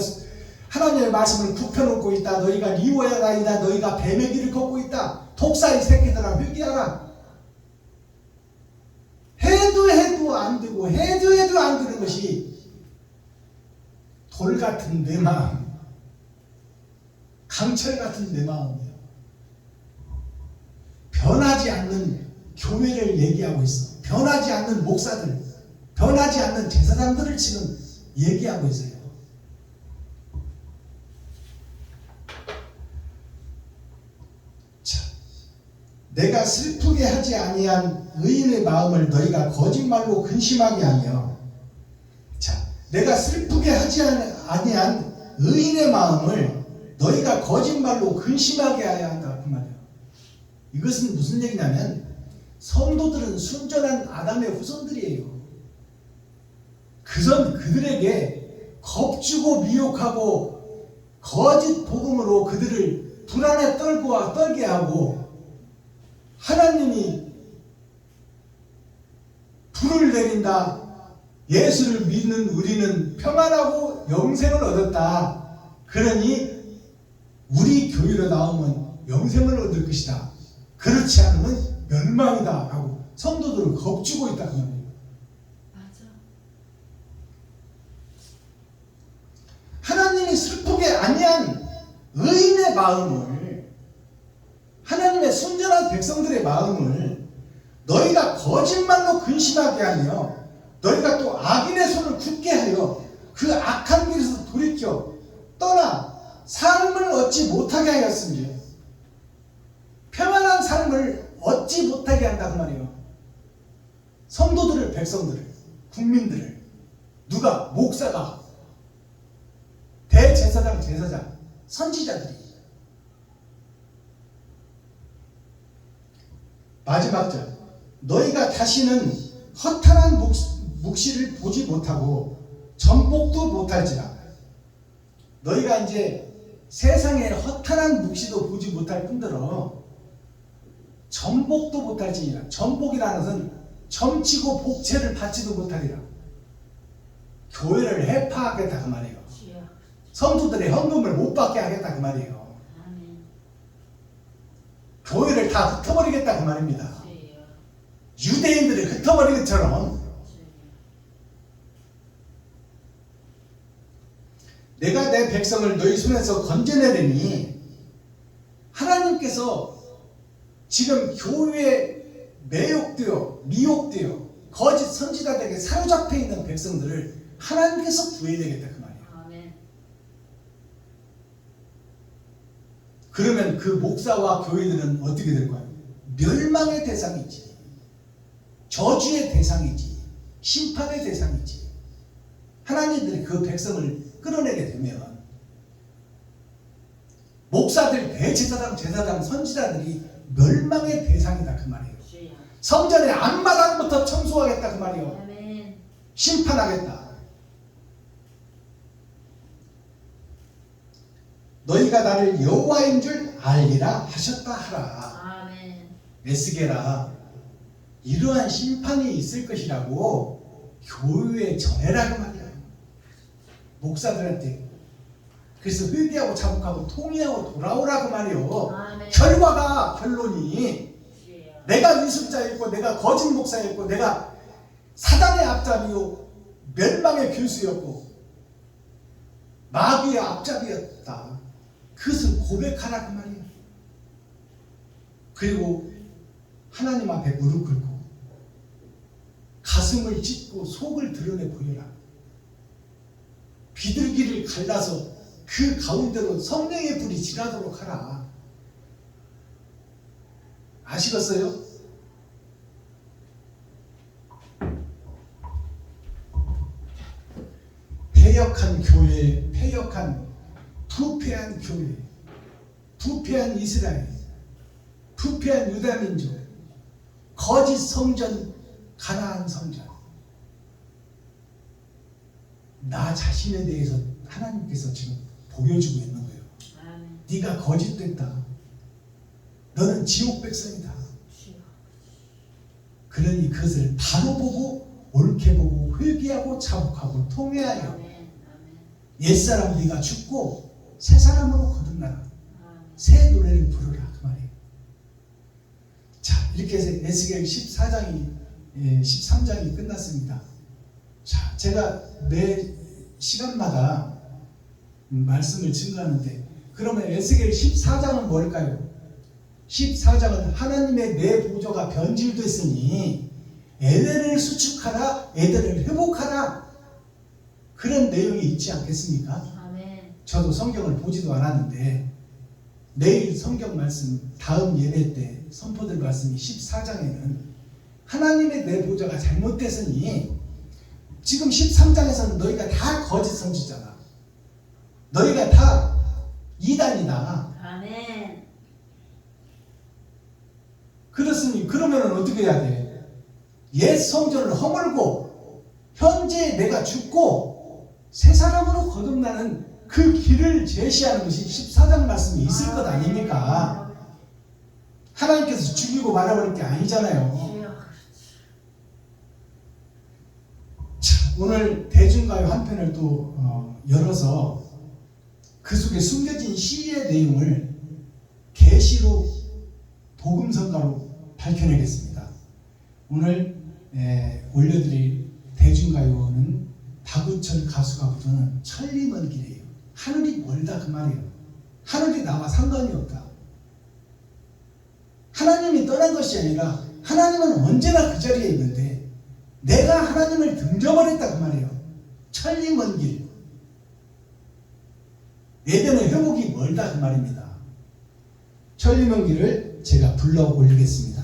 하나님의 말씀을 굽혀놓고 있다, 너희가 리워야 다니다, 너희가 뱀의 길을 걷고 있다, 독사의 새끼들아 회개하라. 해도 안 되고 해도 안 되는 것이 돌 같은 내 마음, 강철 같은 내 마음이에요. 변하지 않는 교회를 얘기하고 있어. 변하지 않는 목사들, 변하지 않는 제사장들을 지금 얘기하고 있어요. 자, 내가 슬프게 하지 아니한 의인의 마음을 너희가 거짓말로 근심하게 하며, 자, 내가 슬프게 하지 아니한 의인의 마음을 너희가 거짓말로 근심하게 하여야 한다 그 말이에요. 이것은 무슨 얘기냐면 성도들은 순전한 아담의 후손들이에요. 그들에게 겁주고 미혹하고 거짓 복음으로 그들을 불안에 떨게 하고 하나님이 불을 내린다, 예수를 믿는 우리는 평안하고 영생을 얻었다, 그러니 우리 교회로 나오면 영생을 얻을 것이다, 그렇지 않으면 멸망이다 라고 성도들을 겁주고 있다 그 말이에요. 맞아. 하나님이 슬프게 아니한 의인의 마음을, 하나님의 순전한 백성들의 마음을 너희가 거짓말로 근심하게 하며 너희가 또 악인의 손을 굳게 하여 그 악한 길에서 돌이켜 떠나 삶을 얻지 못하게 하였으며 평안한 삶을 얻지 못하게 한다 그 말이에요. 성도들을, 백성들을, 국민들을. 누가? 목사가, 대제사장, 제사장, 선지자들이. 마지막 절, 너희가 다시는 허탄한 묵시를 보지 못하고 전복도 못할지라. 너희가 이제 세상에 허탄한 묵시도 보지 못할 뿐더러 전복도 못할지니라. 전복이라는 것은 점치고 복채를 받지도 못하리라. 교회를 해파하겠다 그 말이에요. 성도들의 헌금을 못 받게 하겠다 그 말이에요. 교회를 다 흩어버리겠다 그 말입니다. 유대인들을 흩어버린 것처럼 내가 내 백성을 너희 손에서 건져내려니 하나님께서 지금 교회에 매혹되어 미혹되어 거짓 선지자들에게 사로잡혀 있는 백성들을 하나님께서 구해내겠다 그 말이에요. 아멘. 그러면 그 목사와 교회들은 어떻게 될 거예요? 멸망의 대상이지, 저주의 대상이지, 심판의 대상이지. 하나님들이 그 백성을 끌어내게 되면 목사들, 대제사장, 제사장, 선지자들이 멸망의 대상이다 그 말이에요. 성전의 앞마당부터 청소하겠다 그 말이에요. 아멘. 심판하겠다. 너희가 나를 여호와인 줄 알리라 하셨다 하라. 아멘. 에스겔아, 이러한 심판이 있을 것이라고 교회에 전해라 그 말이야. 목사들한테. 그래서 회개하고 자복하고 통회하고 돌아오라 그 말이요. 아멘. 결론이 내가 위선자였고 내가 거짓 목사였고 내가 사단의 앞잡이요 멸망의 교수였고 마귀의 앞잡이였다. 그것을 고백하라 그 말이에요. 그리고 하나님 앞에 무릎 꿇고 가슴을 찢고 속을 드러내 보여라. 비둘기를 갈라서 그 가운데로 성령의 불이 지나도록 하라. 아시겠어요? 패역한 교회, 패역한 부패한 교회, 부패한 이스라엘, 부패한 유다민족, 거짓 성전, 가나안 성전. 나 자신에 대해서 하나님께서 지금 보여주고 있는 거예요. 아멘. 네가 거짓됐다. 너는 지옥 백성이다. 그러니 그것을 바로 보고 옳게 보고 회개하고 자복하고 통회하여 아멘. 아멘. 옛사람 네가 죽고 새 사람으로 거듭나라. 아멘. 새 노래를 부르라 그 말이에요. 자, 이렇게 해서 에스겔 13장이 끝났습니다. 자, 제가 매 시간마다 말씀을 증거하는데 그러면 에스겔 14장은 뭘까요? 14장은 하나님의 내 보좌가 변질됐으니 에덴을 수축하라, 에덴을 회복하라, 그런 내용이 있지 않겠습니까? 아멘. 저도 성경을 보지도 않았는데 내일 성경 말씀 다음 예배 때 선포될 말씀이 14장에는 하나님의 내 보좌가 잘못됐으니 지금 13장에서는 너희가 다 거짓 선지자다. 너희가 다 이단이다. 아멘. 그렇으니 그러면 어떻게 해야 돼? 옛 성전을 허물고 현재 내가 죽고 새 사람으로 거듭나는 그 길을 제시하는 것이 14장 말씀이 있을 것 아닙니까? 하나님께서 죽이고 말아버릴 게 아니잖아요. 자, 오늘 대중가요 한 편을 또 열어서 그 속에 숨겨진 시의 내용을 계시로 복음성가로 밝혀내겠습니다. 오늘 올려드릴 대중가요는 박우철 가수가 부르는 천리 먼 길이에요. 하늘이 멀다 그 말이에요. 하늘이 나와 상관이 없다. 하나님이 떠난 것이 아니라 하나님은 언제나 그 자리에 있는데 내가 하나님을 등져버렸다 그 말이에요. 천리 먼 길. 에덴의 회복이 멀다 그 말입니다. 천리 먼 길을 제가 불러 올리겠습니다.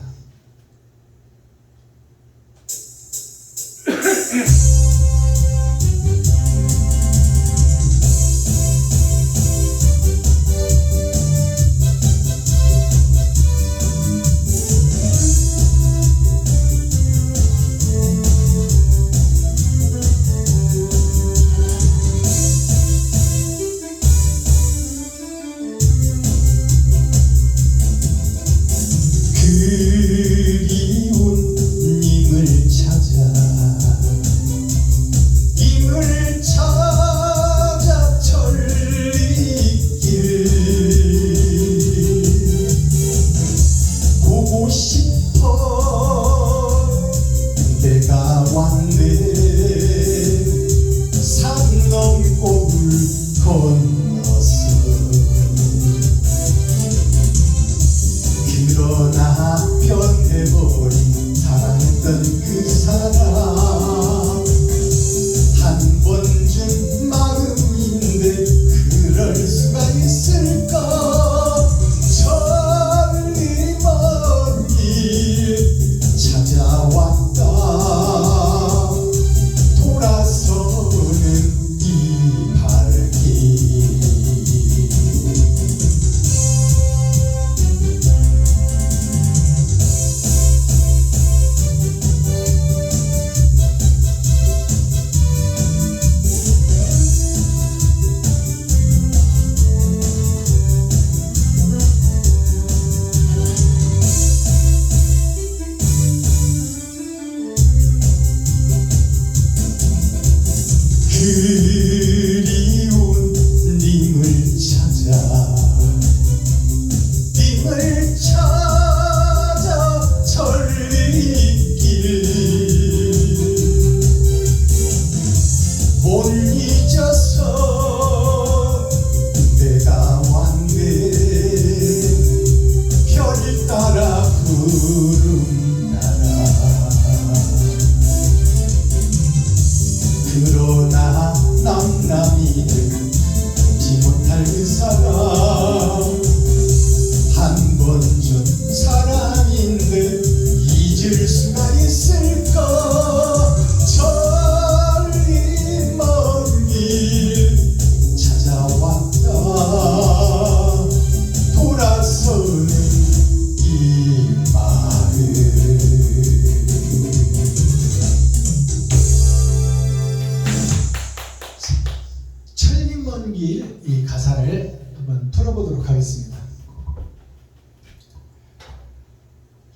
이 가사를 한번 풀어보도록 하겠습니다.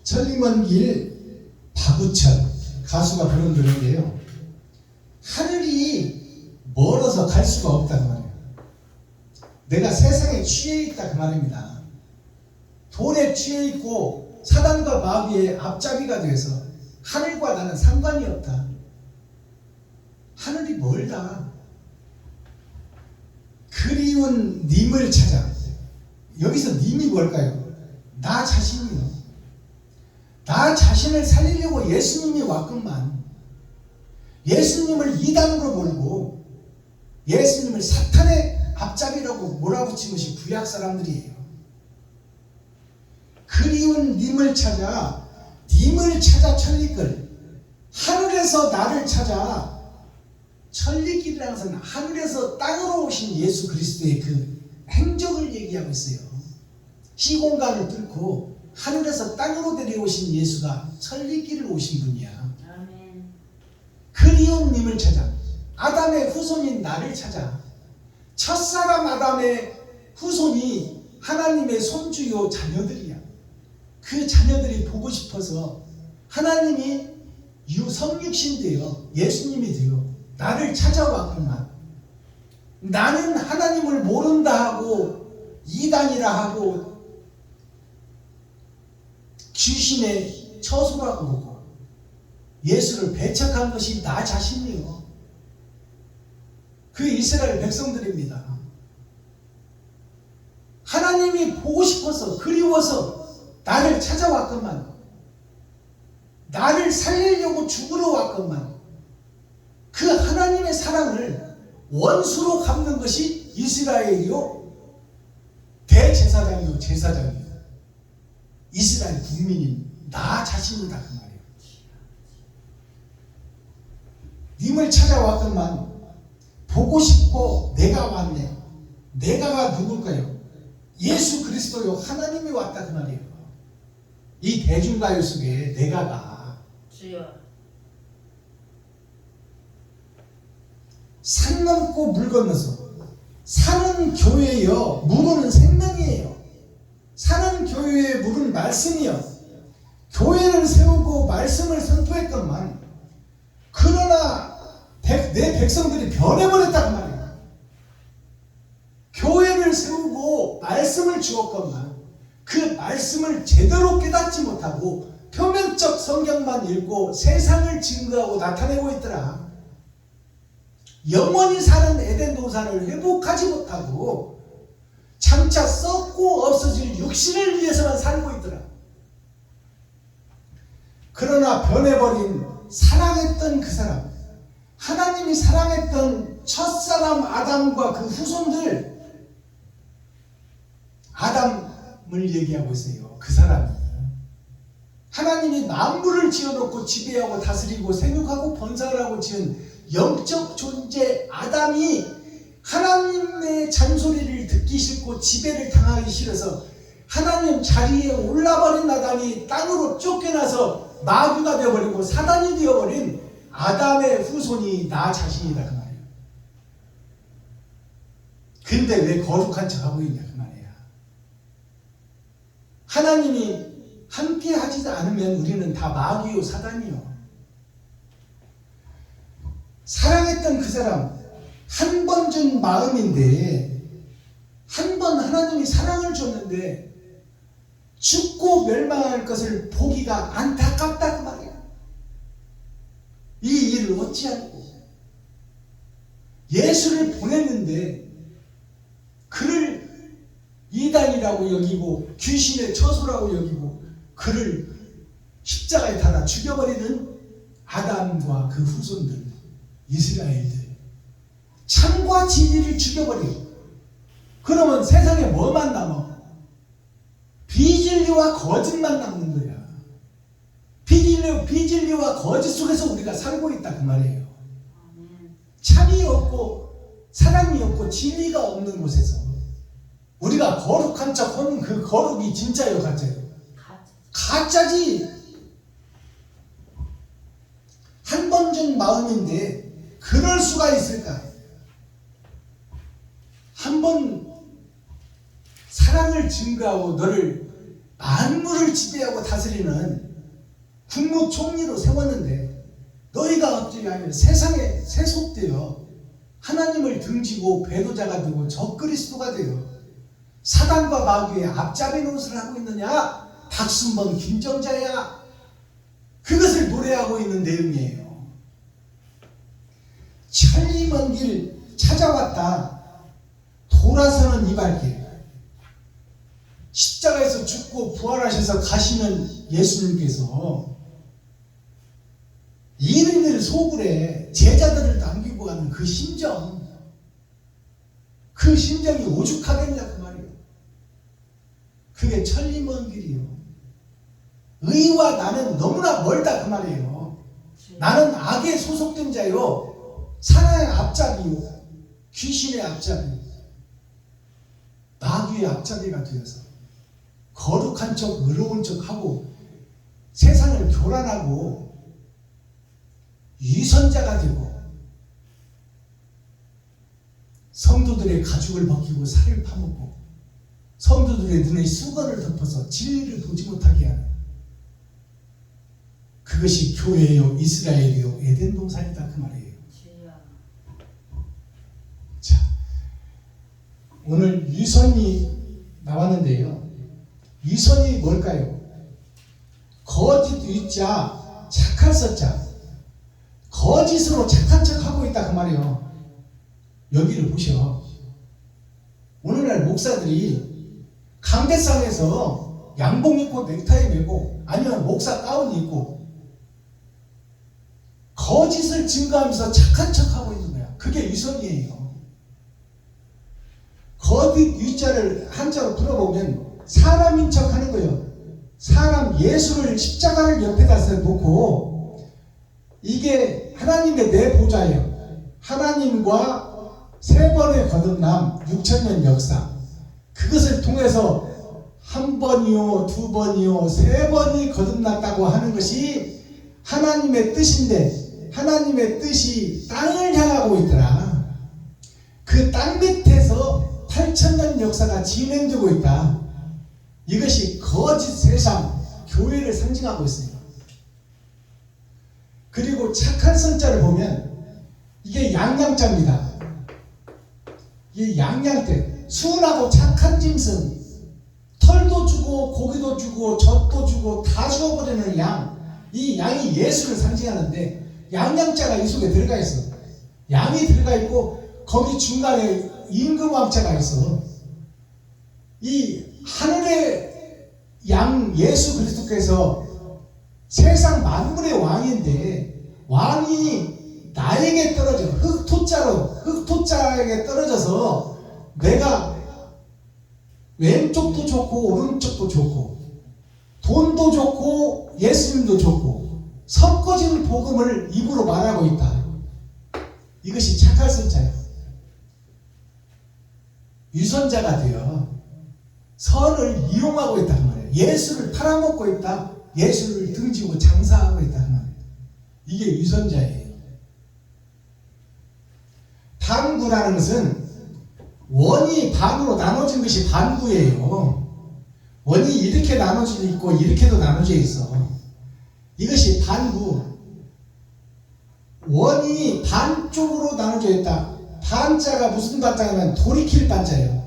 천리 먼 길 바구천 가수가 부른 노래인데요. 하늘이 멀어서 갈 수가 없다는 말이에요. 내가 세상에 취해 있다 그 말입니다. 돈에 취해 있고 사단과 마귀의 앞잡이가 돼서 하늘과 나는 상관이 없다. 하늘이 멀다. 그리운 님을 찾아. 여기서 님이 뭘까요? 나 자신이요. 나 자신을 살리려고 예수님이 왔건만 예수님을 이단으로 몰고 예수님을 사탄의 앞잡이라고 몰아붙인 것이 구약 사람들이에요. 그리운 님을 찾아 천리길. 하늘에서 나를 찾아. 천리길이라는 것은 하늘에서 땅으로 오신 예수 그리스도의 그 행적을 얘기하고 있어요. 시공간을 뚫고 하늘에서 땅으로 내려오신 예수가 천리길을 오신 분이야. 아멘. 그리운 님을 찾아. 아담의 후손인 나를 찾아. 첫사람 아담의 후손이 하나님의 손주요 자녀들이야. 그 자녀들이 보고 싶어서 하나님이 성육신 되어 예수님이 되어 나를 찾아왔구만. 나는 하나님을 모른다 하고 이단이라 하고 귀신의 처소라고 보고 예수를 배척한 것이 나 자신이요. 그 이스라엘 백성들입니다. 하나님이 보고 싶어서 그리워서 나를 찾아왔건만 나를 살리려고 죽으러 왔건만 그 하나님의 사랑을 원수로 갚는 것이 이스라엘이요 대제사장이요 제사장이요 이스라엘 국민인 나 자신이다 그 말이에요. 님을 찾아왔건만 보고 싶고 내가 왔네. 내가가 누굴까요? 예수 그리스도요 하나님이 왔다 그 말이에요. 이 대중가요 속에 내가가 주여. 산 넘고 물 건너서 사는 교회여 물은 생명이에요. 사는 교회의 물은 말씀이요. 교회를 세우고 말씀을 선포했건만 그러나 내 백성들이 변해버렸다 그 말이에요. 교회를 세우고 말씀을 주었건만 그 말씀을 제대로 깨닫지 못하고 표면적 성경만 읽고 세상을 증거하고 나타내고 있더라. 영원히 사는 에덴 동산을 회복하지 못하고 장차 썩고 없어질 육신을 위해서만 살고 있더라. 그러나 변해버린 사랑했던 그 사람, 하나님이 사랑했던 첫사람 아담과 그 후손들, 아담을 얘기하고 있어요. 그 사람이 하나님이 만물을 지어놓고 지배하고 다스리고 생육하고 번성을 하고 지은 영적 존재 아담이 하나님의 잔소리를 듣기 싫고 지배를 당하기 싫어서 하나님 자리에 올라버린 아담이 땅으로 쫓겨나서 마귀가 되어버리고 사단이 되어버린 아담의 후손이 나 자신이다 그 말이에요. 근데 왜 거룩한 척하고 있냐 그 말이야. 하나님이 함께 하지 않으면 우리는 다 마귀요 사단이요. 사랑했던 그 사람 한 번 준 마음인데 한 번 하나님이 사랑을 줬는데 죽고 멸망할 것을 보기가 안타깝다 그 말이야. 이 일을 어찌하고 예수를 보냈는데 그를 이단이라고 여기고 귀신의 처소라고 여기고 그를 십자가에 달아 죽여버리는 아담과 그 후손들 이스라엘들 참과 진리를 죽여버려. 그러면 세상에 뭐만 남아? 비진리와 거짓만 남는 거야. 비진리와 거짓 속에서 우리가 살고 있다 그 말이에요. 참이 없고 사랑이 없고 진리가 없는 곳에서 우리가 거룩한 척 하는 그 거룩이 진짜요 가짜요? 가짜지. 한 번 준 마음인데 그럴 수가 있을까? 한번 사랑을 증거하고 너를 만물을 지배하고 다스리는 국무총리로 세웠는데 너희가 어찌 하면 세상에 세속되어 하나님을 등지고 배도자가 되고 적그리스도가 되어 사단과 마귀의 앞잡이 노릇을 하고 있느냐? 박순범 김정자야. 그것을 노래하고 있는 내용이에요. 천리 먼 길 찾아왔다. 돌아서는 이 발길. 십자가에서 죽고 부활하셔서 가시는 예수님께서 이민들 소굴에 제자들을 남기고 가는 그 심정, 그 심정이 오죽하겠냐 그 말이에요. 그게 천리 먼 길이요. 의와 나는 너무나 멀다 그 말이에요. 나는 악에 소속된 자요, 사나의 앞잡이요, 귀신의 앞잡이, 마귀의 앞잡이가 되어서 거룩한 척 의로운 척하고 세상을 교란하고 위선자가 되고 성도들의 가죽을 벗기고 살을 파먹고 성도들의 눈에 수건을 덮어서 진리를 보지 못하게 하는 그것이 교회요, 이스라엘이요, 에덴 동산이다 그 말이에요. 자, 오늘 유선이 나왔는데요. 유선이 뭘까요? 거짓 유자, 착할 서자. 거짓으로 착한 척하고 있다 그 말이에요. 여기를 보셔. 오늘날 목사들이 강대상에서 양복 입고 넥타이 메고 아니면 목사 가운 입고 거짓을 증거하면서 착한 척하고 있는 거야. 그게 유선이에요. 거짓 유자를 한자로 풀어보면 사람인 척하는 거예요. 사람 예수를 십자가를 옆에다 놓고 이게 하나님의 내 보좌예요. 하나님과 세 번의 거듭남 6천년 역사, 그것을 통해서 한 번이요, 두 번이요, 세 번이 거듭났다고 하는 것이 하나님의 뜻인데 하나님의 뜻이 땅을 향하고 있더라. 그 땅 밑에서 8천년 역사가 진행되고 있다. 이것이 거짓 세상 교회를 상징하고 있습니다. 그리고 착한 선자를 보면 이게 양양자입니다. 이게 양양대, 순하고 착한 짐승, 털도 주고 고기도 주고 젖도 주고 다 주어버리는 양. 이 양이 예수를 상징하는데 양양자가 이 속에 들어가 있어. 양이 들어가 있고 거기 중간에 임금왕자가 있어. 이 하늘의 양 예수 그리스도께서 세상 만물의 왕인데 왕이 나에게 떨어져 흑토자에게 떨어져서 내가 왼쪽도 좋고 오른쪽도 좋고 돈도 좋고 예수님도 좋고 섞어진 복음을 입으로 말하고 있다. 이것이 착할 선자예요. 유선자가 되어 선을 이용하고 있다는 말이에요. 예수를 팔아먹고 있다. 예수를 등지고 장사하고 있다는 말이에요. 이게 유선자예요. 반구라는 것은 원이 반으로 나눠진 것이 반구예요. 원이 이렇게 나눠져 있고 이렇게도 나눠져 있어. 이것이 반구. 원이 반쪽으로 나눠져 있다. 반자가 무슨 반자냐면 돌이킬 반자예요.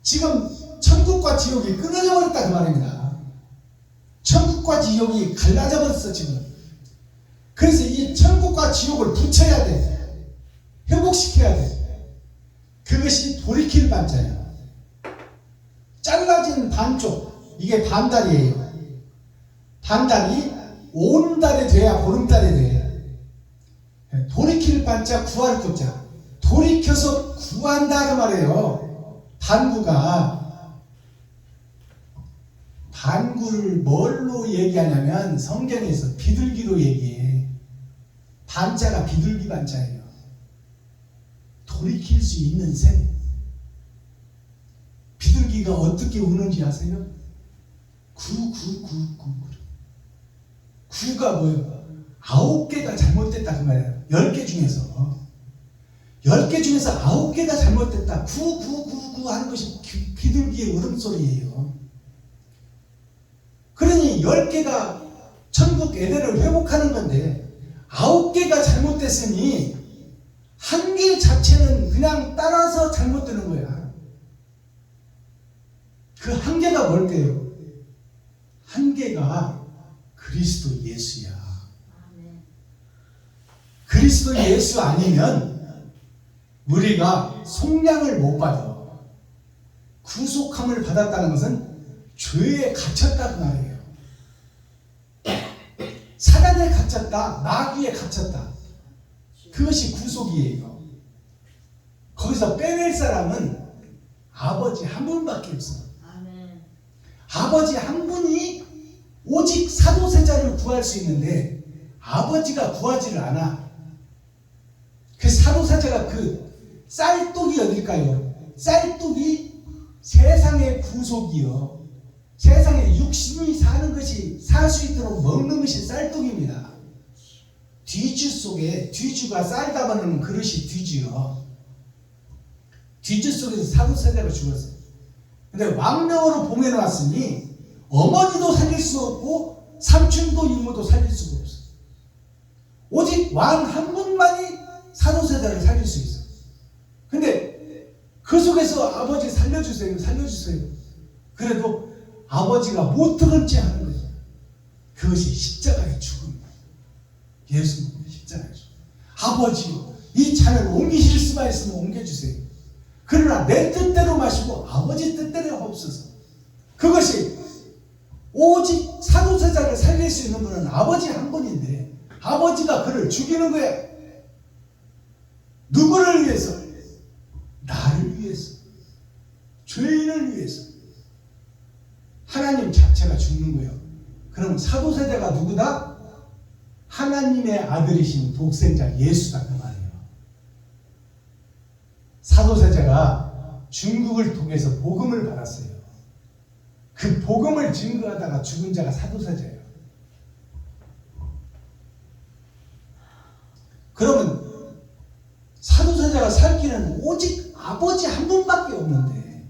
지금 천국과 지옥이 끊어져 버렸다 그 말입니다. 천국과 지옥이 갈라져 버렸어 지금. 그래서 이 천국과 지옥을 붙여야 돼. 회복시켜야 돼. 그것이 돌이킬 반자예요. 잘라진 반쪽, 이게 반달이에요. 반달이 온달이 돼야 보름달이 돼. 돌이킬 반자, 구할 구자. 돌이켜서 구한다 그 말이에요. 반구를 뭘로 얘기하냐면 성경에서 비둘기로 얘기해. 반자가 비둘기 반자예요. 돌이킬 수 있는 새. 비둘기가 어떻게 우는지 아세요? 구가 뭐예요? 9개가 잘못됐다 그 말이에요. 10개 중에서 10개 중에서 9개가 잘못됐다. 9 하는 것이 비둘기의 울음소리예요. 그러니 10개가 천국 에덴을 회복하는 건데 9개가 잘못됐으니 1개 자체는 그냥 따라서 잘못되는 거야. 그 1개가 뭘까요? 1개가 그리스도 예수야. 아멘. 그리스도 예수 아니면 우리가 속량을 못 받아. 구속함을 받았다는 것은 죄에 갇혔다는 말이에요. 사단에 갇혔다, 마귀에 갇혔다. 그것이 구속이에요. 거기서 빼낼 사람은 아버지 한 분밖에 없어. 아멘. 아버지 한 분이 오직 사도세자를 구할 수 있는데 아버지가 구하지를 않아. 그 사도세자가 그 쌀독이 어딜까요? 쌀독이 세상의 구속이요. 세상에 육신이 사는 것이 살 수 있도록 먹는 것이 쌀독입니다. 뒤주 속에 뒤주가 쌀 담아놓는 그릇이 뒤주요. 뒤주 속에서 사도세자가 죽었어요. 근데 왕명으로 봉해놨으니 어머니도 살릴 수 없고 삼촌도 이모도 살릴 수가 없어. 오직 왕 한 분만이 사도세자를 살릴 수 있어. 근데 그 속에서 아버지 살려주세요, 살려주세요. 그래도 아버지가 못 들은 채 하는 거예요. 그것이 십자가의 죽음이에요. 예수님의 십자가의 죽음. 아버지요, 이 잔을 옮기실 수가 있으면 옮겨주세요. 그러나 내 뜻대로 마시고 아버지 뜻대로 없어서. 그것이 오직 사도세자를 살릴 수 있는 분은 아버지 한 분인데 아버지가 그를 죽이는 거야. 누구를 위해서? 나를 위해서. 죄인을 위해서. 하나님 자체가 죽는 거예요. 그럼 사도세자가 누구다? 하나님의 아들이신 독생자 예수다 그 말이에요. 사도세자가 중국을 통해서 복음을 받았어요. 그 복음을 증거하다가 죽은 자가 사도세자예요. 그러면 사도세자가 살 길은 오직 아버지 한 분밖에 없는데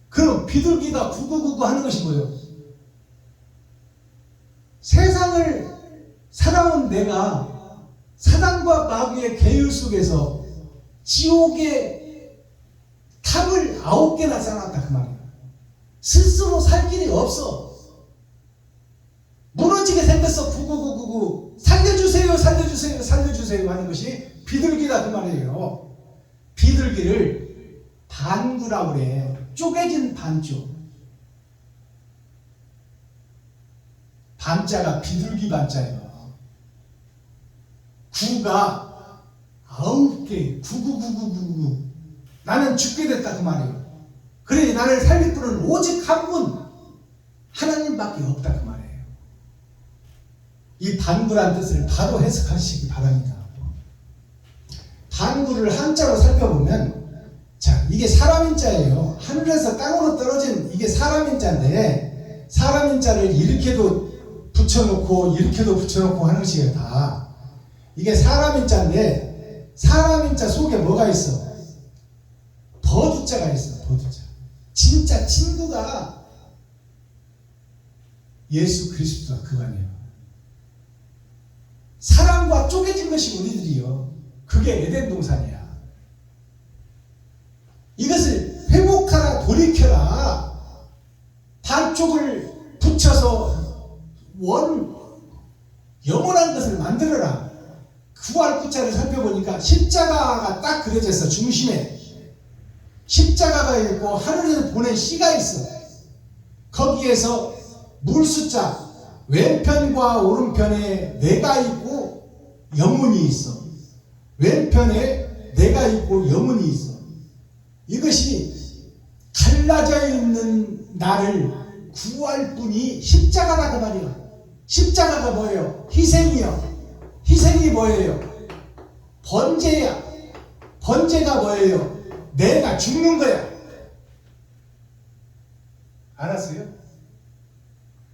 그럼 비둘기가 구구구구 하는 것이 뭐예요? 세상을 살아온 내가 사단과 마귀의 계율 속에서 지옥의 탑을 9개나 쌓아놨다 그 말이에요. 스스로 살 길이 없어. 무너지게 생겼어. 구구구구구 살려주세요, 살려주세요, 살려주세요 하는 것이 비둘기다 그 말이에요. 비둘기를 반구라고 그래. 쪼개진 반쪽. 반자가 비둘기 반자예요. 구가 9개. 구구구구구구. 나는 죽게 됐다 그 말이에요. 그러니 나를 살릴 분은 오직 한 분. 하나님밖에 없다 그 말이에요. 이 반구란 뜻을 바로 해석하시기 바랍니다. 반구를 한자로 살펴보면 자, 이게 사람인자예요. 하늘에서 땅으로 떨어진 이게 사람인자인데 사람인자를 이렇게도 붙여놓고 이렇게도 붙여놓고 하는 것이에요. 다 이게 사람인자인데 사람인자 속에 뭐가 있어? 버두자가 있어. 버두자. 진짜 친구가 예수 그리스도가 그거네요. 사람과 쪼개진 것이 우리들이요. 그게 에덴 동산이야. 이것을 회복하라, 돌이켜라. 반쪽을 붙여서 영원한 것을 만들어라. 구할 구자를 살펴보니까 십자가가 딱 그려져 있어. 중심에 십자가가 있고 하늘에서 보낸 씨가 있어. 거기에서 물숫자 왼편과 오른편에 내가 있고 영문이 있어. 왼편에 내가 있고 영문이 있어. 이것이 갈라져 있는 나를 구할 분이 십자가다 그 말이야. 십자가가 뭐예요? 희생이요. 희생이 뭐예요? 번제야. 번제가 뭐예요? 내가 죽는 거야. 알았어요?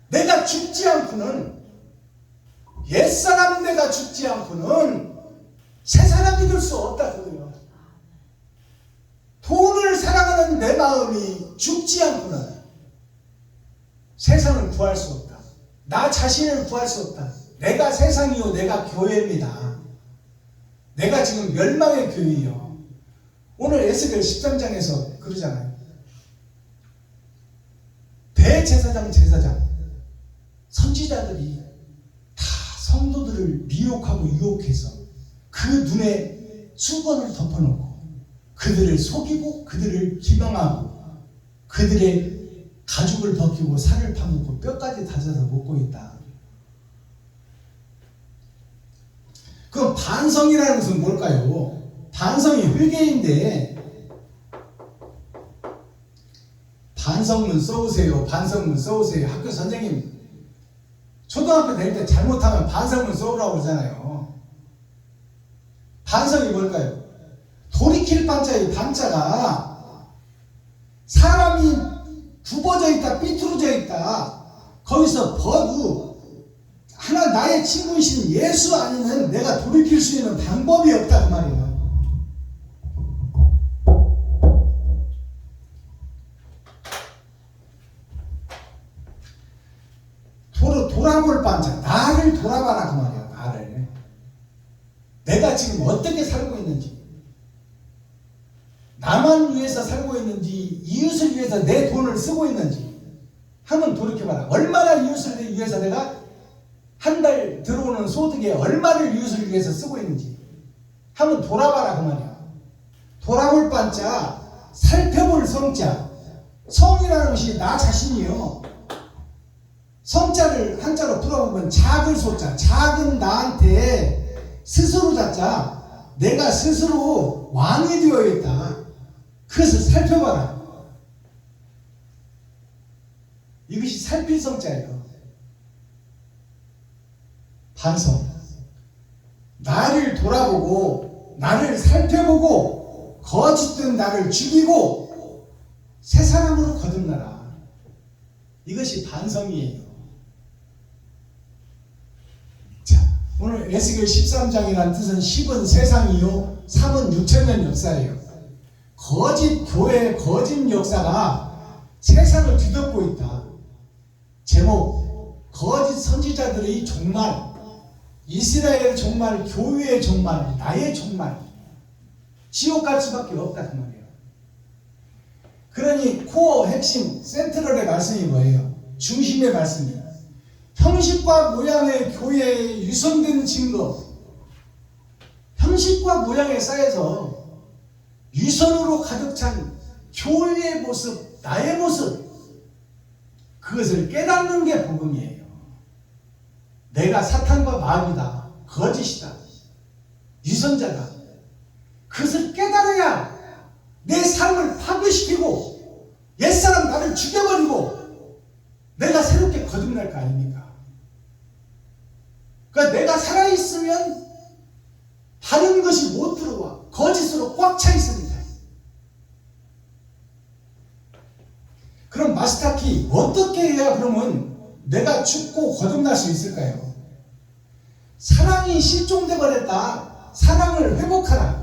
내가 죽지 않고는, 옛사람 내가 죽지 않고는 새 사람이 될 수 없다 그거예요. 돈을 사랑하는 내 마음이 죽지 않고는 세상을 구할 수 없다. 나 자신을 구할 수 없다. 내가 세상이요, 내가 교회입니다. 내가 지금 멸망의 교회요. 오늘 에스겔 13장에서 그러잖아요. 대제사장, 제사장, 선지자들이 다 성도들을 미혹하고 유혹해서 그 눈에 수건을 덮어놓고 그들을 속이고 그들을 기망하고 그들의 가죽을 벗기고 살을 파먹고 뼈까지 다져서 먹고 있다. 그럼 반성이라는 것은 뭘까요? 반성이 회개인데 반성문 써오세요. 반성문 써오세요. 학교 선생님 초등학교 다닐 때 잘못하면 반성문 써오라고 그러잖아요. 반성이 뭘까요? 돌이킬 반자의 반자가 사람이 굽어져 있다, 삐뚤어져 있다. 거기서 버도 하나 나의 친구이신 예수 아니면 내가 돌이킬 수 있는 방법이 없다 그 말이에요. 돌아볼 반자, 나를 돌아봐라 그 말이야. 나를. 내가 지금 어떻게 살고 있는지, 나만 위해서 살고 있는지, 이웃을 위해서 내 돈을 쓰고 있는지 한번 돌이켜봐라. 얼마나 이웃을 위해서 내가 한 달 들어오는 소득에 얼마를 이웃을 위해서 쓰고 있는지 한번 돌아봐라 그 말이야. 돌아볼 반자, 살펴볼 성자. 성이라는 것이 나 자신이요. 성자를 한자로 풀어보면 작을 소자, 작은 나한테 스스로 자자, 내가 스스로 왕이 되어 있다. 그것을 살펴봐라. 이것이 살필 성자예요. 반성. 나를 돌아보고 나를 살펴보고 거짓된 나를 죽이고 새 사람으로 거듭나라. 이것이 반성이에요. 자, 오늘 에스겔 13장이라는 뜻은 10은 세상이요 3은 6천년 역사예요. 거짓 교회, 거짓 역사가 세상을 뒤덮고 있다. 제목, 거짓 선지자들의 종말, 이스라엘의 종말, 교회의 종말, 나의 종말, 지옥 갈 수밖에 없다 그 말이에요. 그러니 코어, 핵심, 센트럴의 말씀이 뭐예요? 중심의 말씀이 형식과 모양의 교회에 유선된 증거, 형식과 모양에 쌓여서 유선으로 가득 찬 교회의 모습, 나의 모습, 그것을 깨닫는 게 복음이에요. 내가 사탄과 마귀다, 거짓이다, 유선자다. 그것을 깨달아야 내 삶을 파괴시키고 옛사람 나를 죽여버리고 내가 새롭게 거듭날 거 아닙니까? 그러니까 내가 살아있으면 다른 것이 못 들어와. 거짓으로 꽉 차 있습니다. 그럼 마스터키 어떻게 해야 그러면 내가 죽고 거듭날 수 있을까요? 사랑이 실종돼 버렸다. 사랑을 회복하라.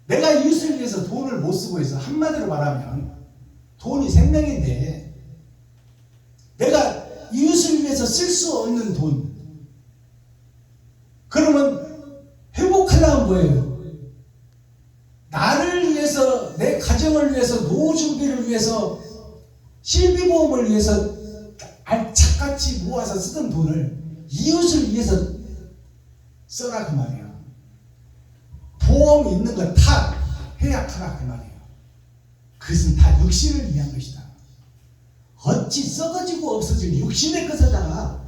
내가 이웃을 위해서 돈을 못 쓰고 있어. 한마디로 말하면 돈이 생명인데 내가 이웃을 위해서 쓸 수 없는 돈. 그러면 회복하려면 뭐예요? 나를 위해서, 내 가정을 위해서, 노후 준비를 위해서, 실비보험을 위해서 알착같이 모아서 쓰던 돈을 이웃을 위해서 써라 그 말이에요. 보험 있는 거 다 해약하라 그 말이에요. 그것은 다 육신을 위한 것이다. 어찌 썩어지고 없어질 육신의 것에다가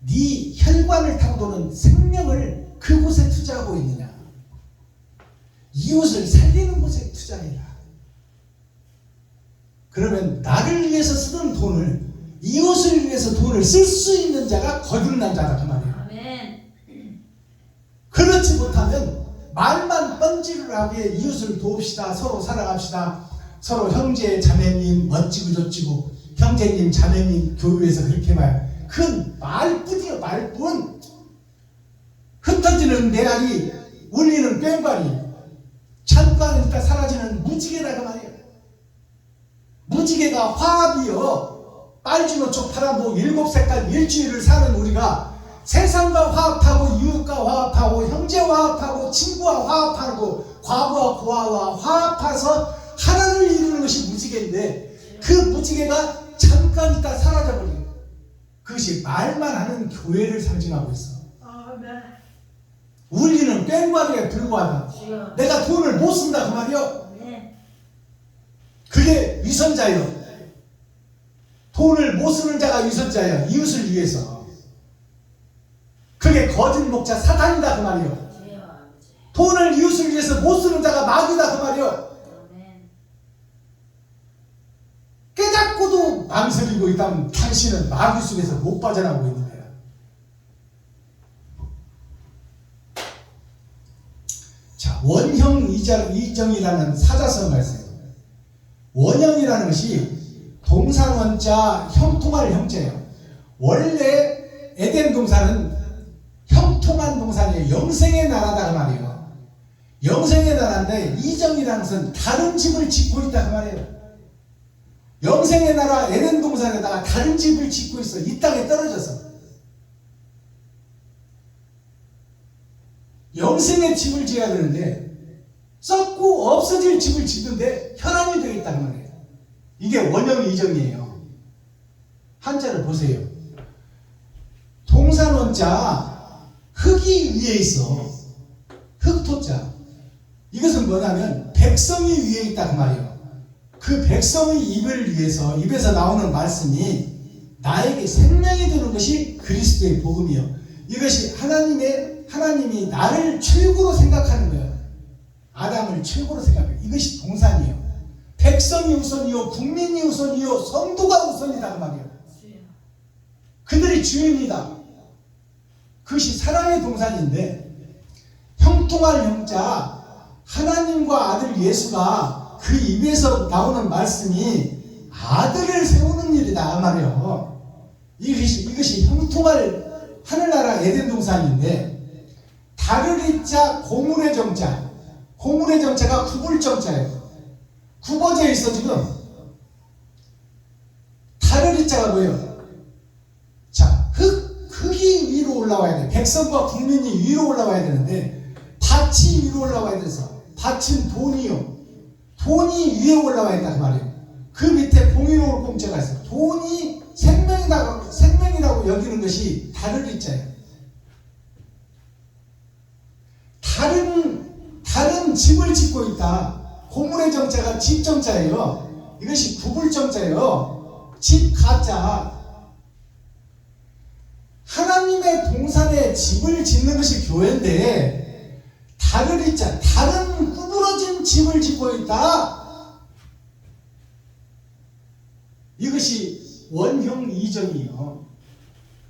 네 혈관을 타고 도는 생명을 그곳에 투자하고 있느냐? 이웃을 살리는 곳에 투자해라. 그러면 나를 위해서 쓰던 돈을 이웃을 위해서 돈을 쓸 수 있는 자가 거듭난 자다 그 말이에요. 아멘. 그렇지 못하면 말만 뻔질을 하게 이웃을 도웁시다, 서로 살아갑시다, 서로 형제 자매님 어찌고 저찌고 형제님 자매님 교회에서 그렇게 말, 그건 말뿐이요. 말뿐. 흩어지는 메아리 울리는 꽹과리, 잠깐 있다 사라지는 무지개다 그 말이에요. 무지개가 화합이요. 빨주노초 파란보 7색깔 일주일을 사는 우리가 세상과 화합하고 이웃과 화합하고 형제와 화합하고 친구와 화합하고 과부와 고아와 화합해서 하나를 이루는 것이 무지개인데 그 무지개가 잠깐 있다 사라져버려요. 그것이 말만 하는 교회를 상징하고 있어. 울리는 꽹과리에 불과하다. 주여. 내가 돈을 못 쓴다 그 말이요. 아멘. 그게 위선자예요. 돈을 못 쓰는 자가 위선자예요. 이웃을 위해서. 그게 거짓 목자 사탄이다 그 말이요. 주여 아버지. 돈을 이웃을 위해서 못 쓰는 자가 마귀다 그 말이요. 아멘. 깨닫고도 망설이고 있다면 당신은 마귀 속에서 못 빠져나오고 있는 거야. 자, 원형 이정이라는 사자성어가 있어요. 원형이라는 것이 동사원자 형통할 형제예요. 원래 에덴 동산은 형통한 동산이에요. 영생의 나라다 그 말이에요. 영생의 나라인데 이정이라는 것은 다른 집을 짓고 있다 그 말이에요. 영생의 나라 에덴 동산에다가 다른 집을 짓고 있어. 이 땅에 떨어져서. 영생의 집을 지어야 되는데 썩고 없어질 집을 짓는데 혈안이 되어 있다는 말이에요. 이게 원형 이정이에요. 한자를 보세요. 동산원자 흙이 위에 있어. 흙토자. 이것은 뭐냐면 백성이 위에 있다 그 말이에요. 그 백성의 입을 위해서 입에서 나오는 말씀이 나에게 생명이 되는 것이 그리스도의 복음이요. 이것이 하나님이 나를 최고로 생각하는 거예요. 아담을 최고로 생각해요. 이것이 동산이에요. 백성이 우선이요, 국민이 우선이요, 성도가 우선이다 그 말이에요. 주여. 그들이 주인이다. 그것이 사랑의 동산인데 형통할 형자 하나님과 아들 예수가 그 입에서 나오는 말씀이 아들을 세우는 일이다 말이에요. 이것이 형통할 하늘나라 에덴 동산인데 다르리자 고물의 정자, 고물의 정자가 굽을 정자예요. 굽어져 있어 지금. 다르리자가 뭐예요? 자, 흙이 위로 올라와야 돼. 백성과 국민이 위로 올라와야 되는데 밭이 위로 올라와야 돼서 밭은 돈이요. 돈이 위에 올라와야 된단 말이에요. 그 밑에 공의로울 공짜가 있어요. 돈이 생명이라고 여기는 것이 다르리자예요. 다른 집을 짓고 있다. 고물의 정자가 집 정자예요. 이것이 구불 정자예요. 집 가짜. 하나님의 동산에 집을 짓는 것이 교회인데 다르리자, 다른 구부러진 집을 짓고 있다. 이것이 원형 이정이에요.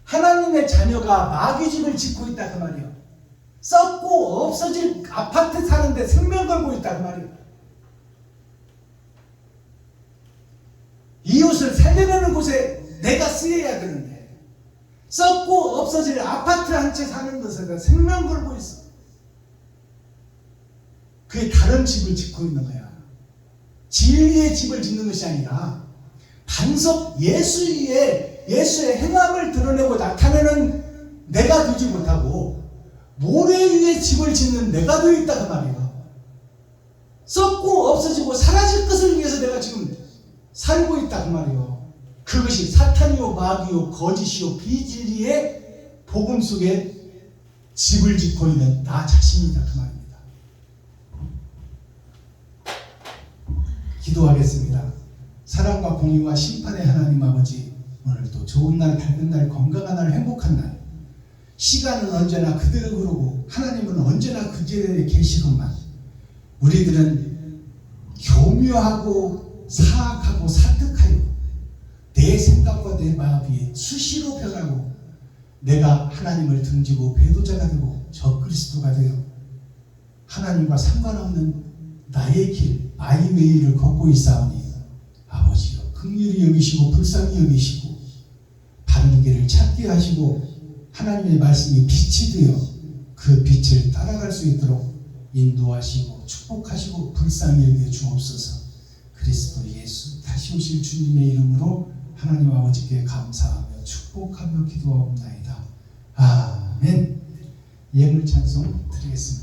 하나님의 자녀가 마귀 집을 짓고 있다 그 말이에요. 썩고 없어질 아파트 사는데 생명 걸고 있다 그 말이에요. 이웃을 살려내는 곳에 내가 쓰여야 되는데 썩고 없어질 아파트 한 채 사는 것에 생명 걸고 있어. 그게 다른 집을 짓고 있는 거야. 진리의 집을 짓는 것이 아니라 반석 예수의 행함을 드러내고 나타내는 내가 되지 못하고 모래 위에 집을 짓는 내가 되어 있다 그 말이에요. 썩고 없어지고 사라질 것을 위해서 내가 지금 살고 있다 그 말이에요. 그것이 사탄이요 마귀요 거짓이요 비진리의 복음 속에 집을 짓고 있는 나 자신이다 그 말입니다. 기도하겠습니다. 사랑과 공의와 심판의 하나님 아버지, 오늘도 좋은 날, 밝은 날, 건강한 날, 행복한 날, 시간은 언제나 그대로 흐르고 하나님은 언제나 그 자리에 계시건만 우리들은 교묘하고 사악하고 사특하여 내 생각과 내 마음이 수시로 변하고 내가 하나님을 등지고 배도자가 되고 적그리스도가 되어 하나님과 상관없는 나의 길, 마이 웨이를 걷고 있사오니 아버지여 긍휼히 여기시고 불쌍히 여기시고 바른 길을 찾게 하시고 하나님의 말씀이 빛이 되어 그 빛을 따라갈 수 있도록 인도하시고 축복하시고 불쌍히 여겨 주옵소서. 그리스도 예수 다시 오실 주님의 이름으로 하나님 아버지께 감사하며 축복하며 기도하옵나이다. 아멘. 예물 찬송 드리겠습니다.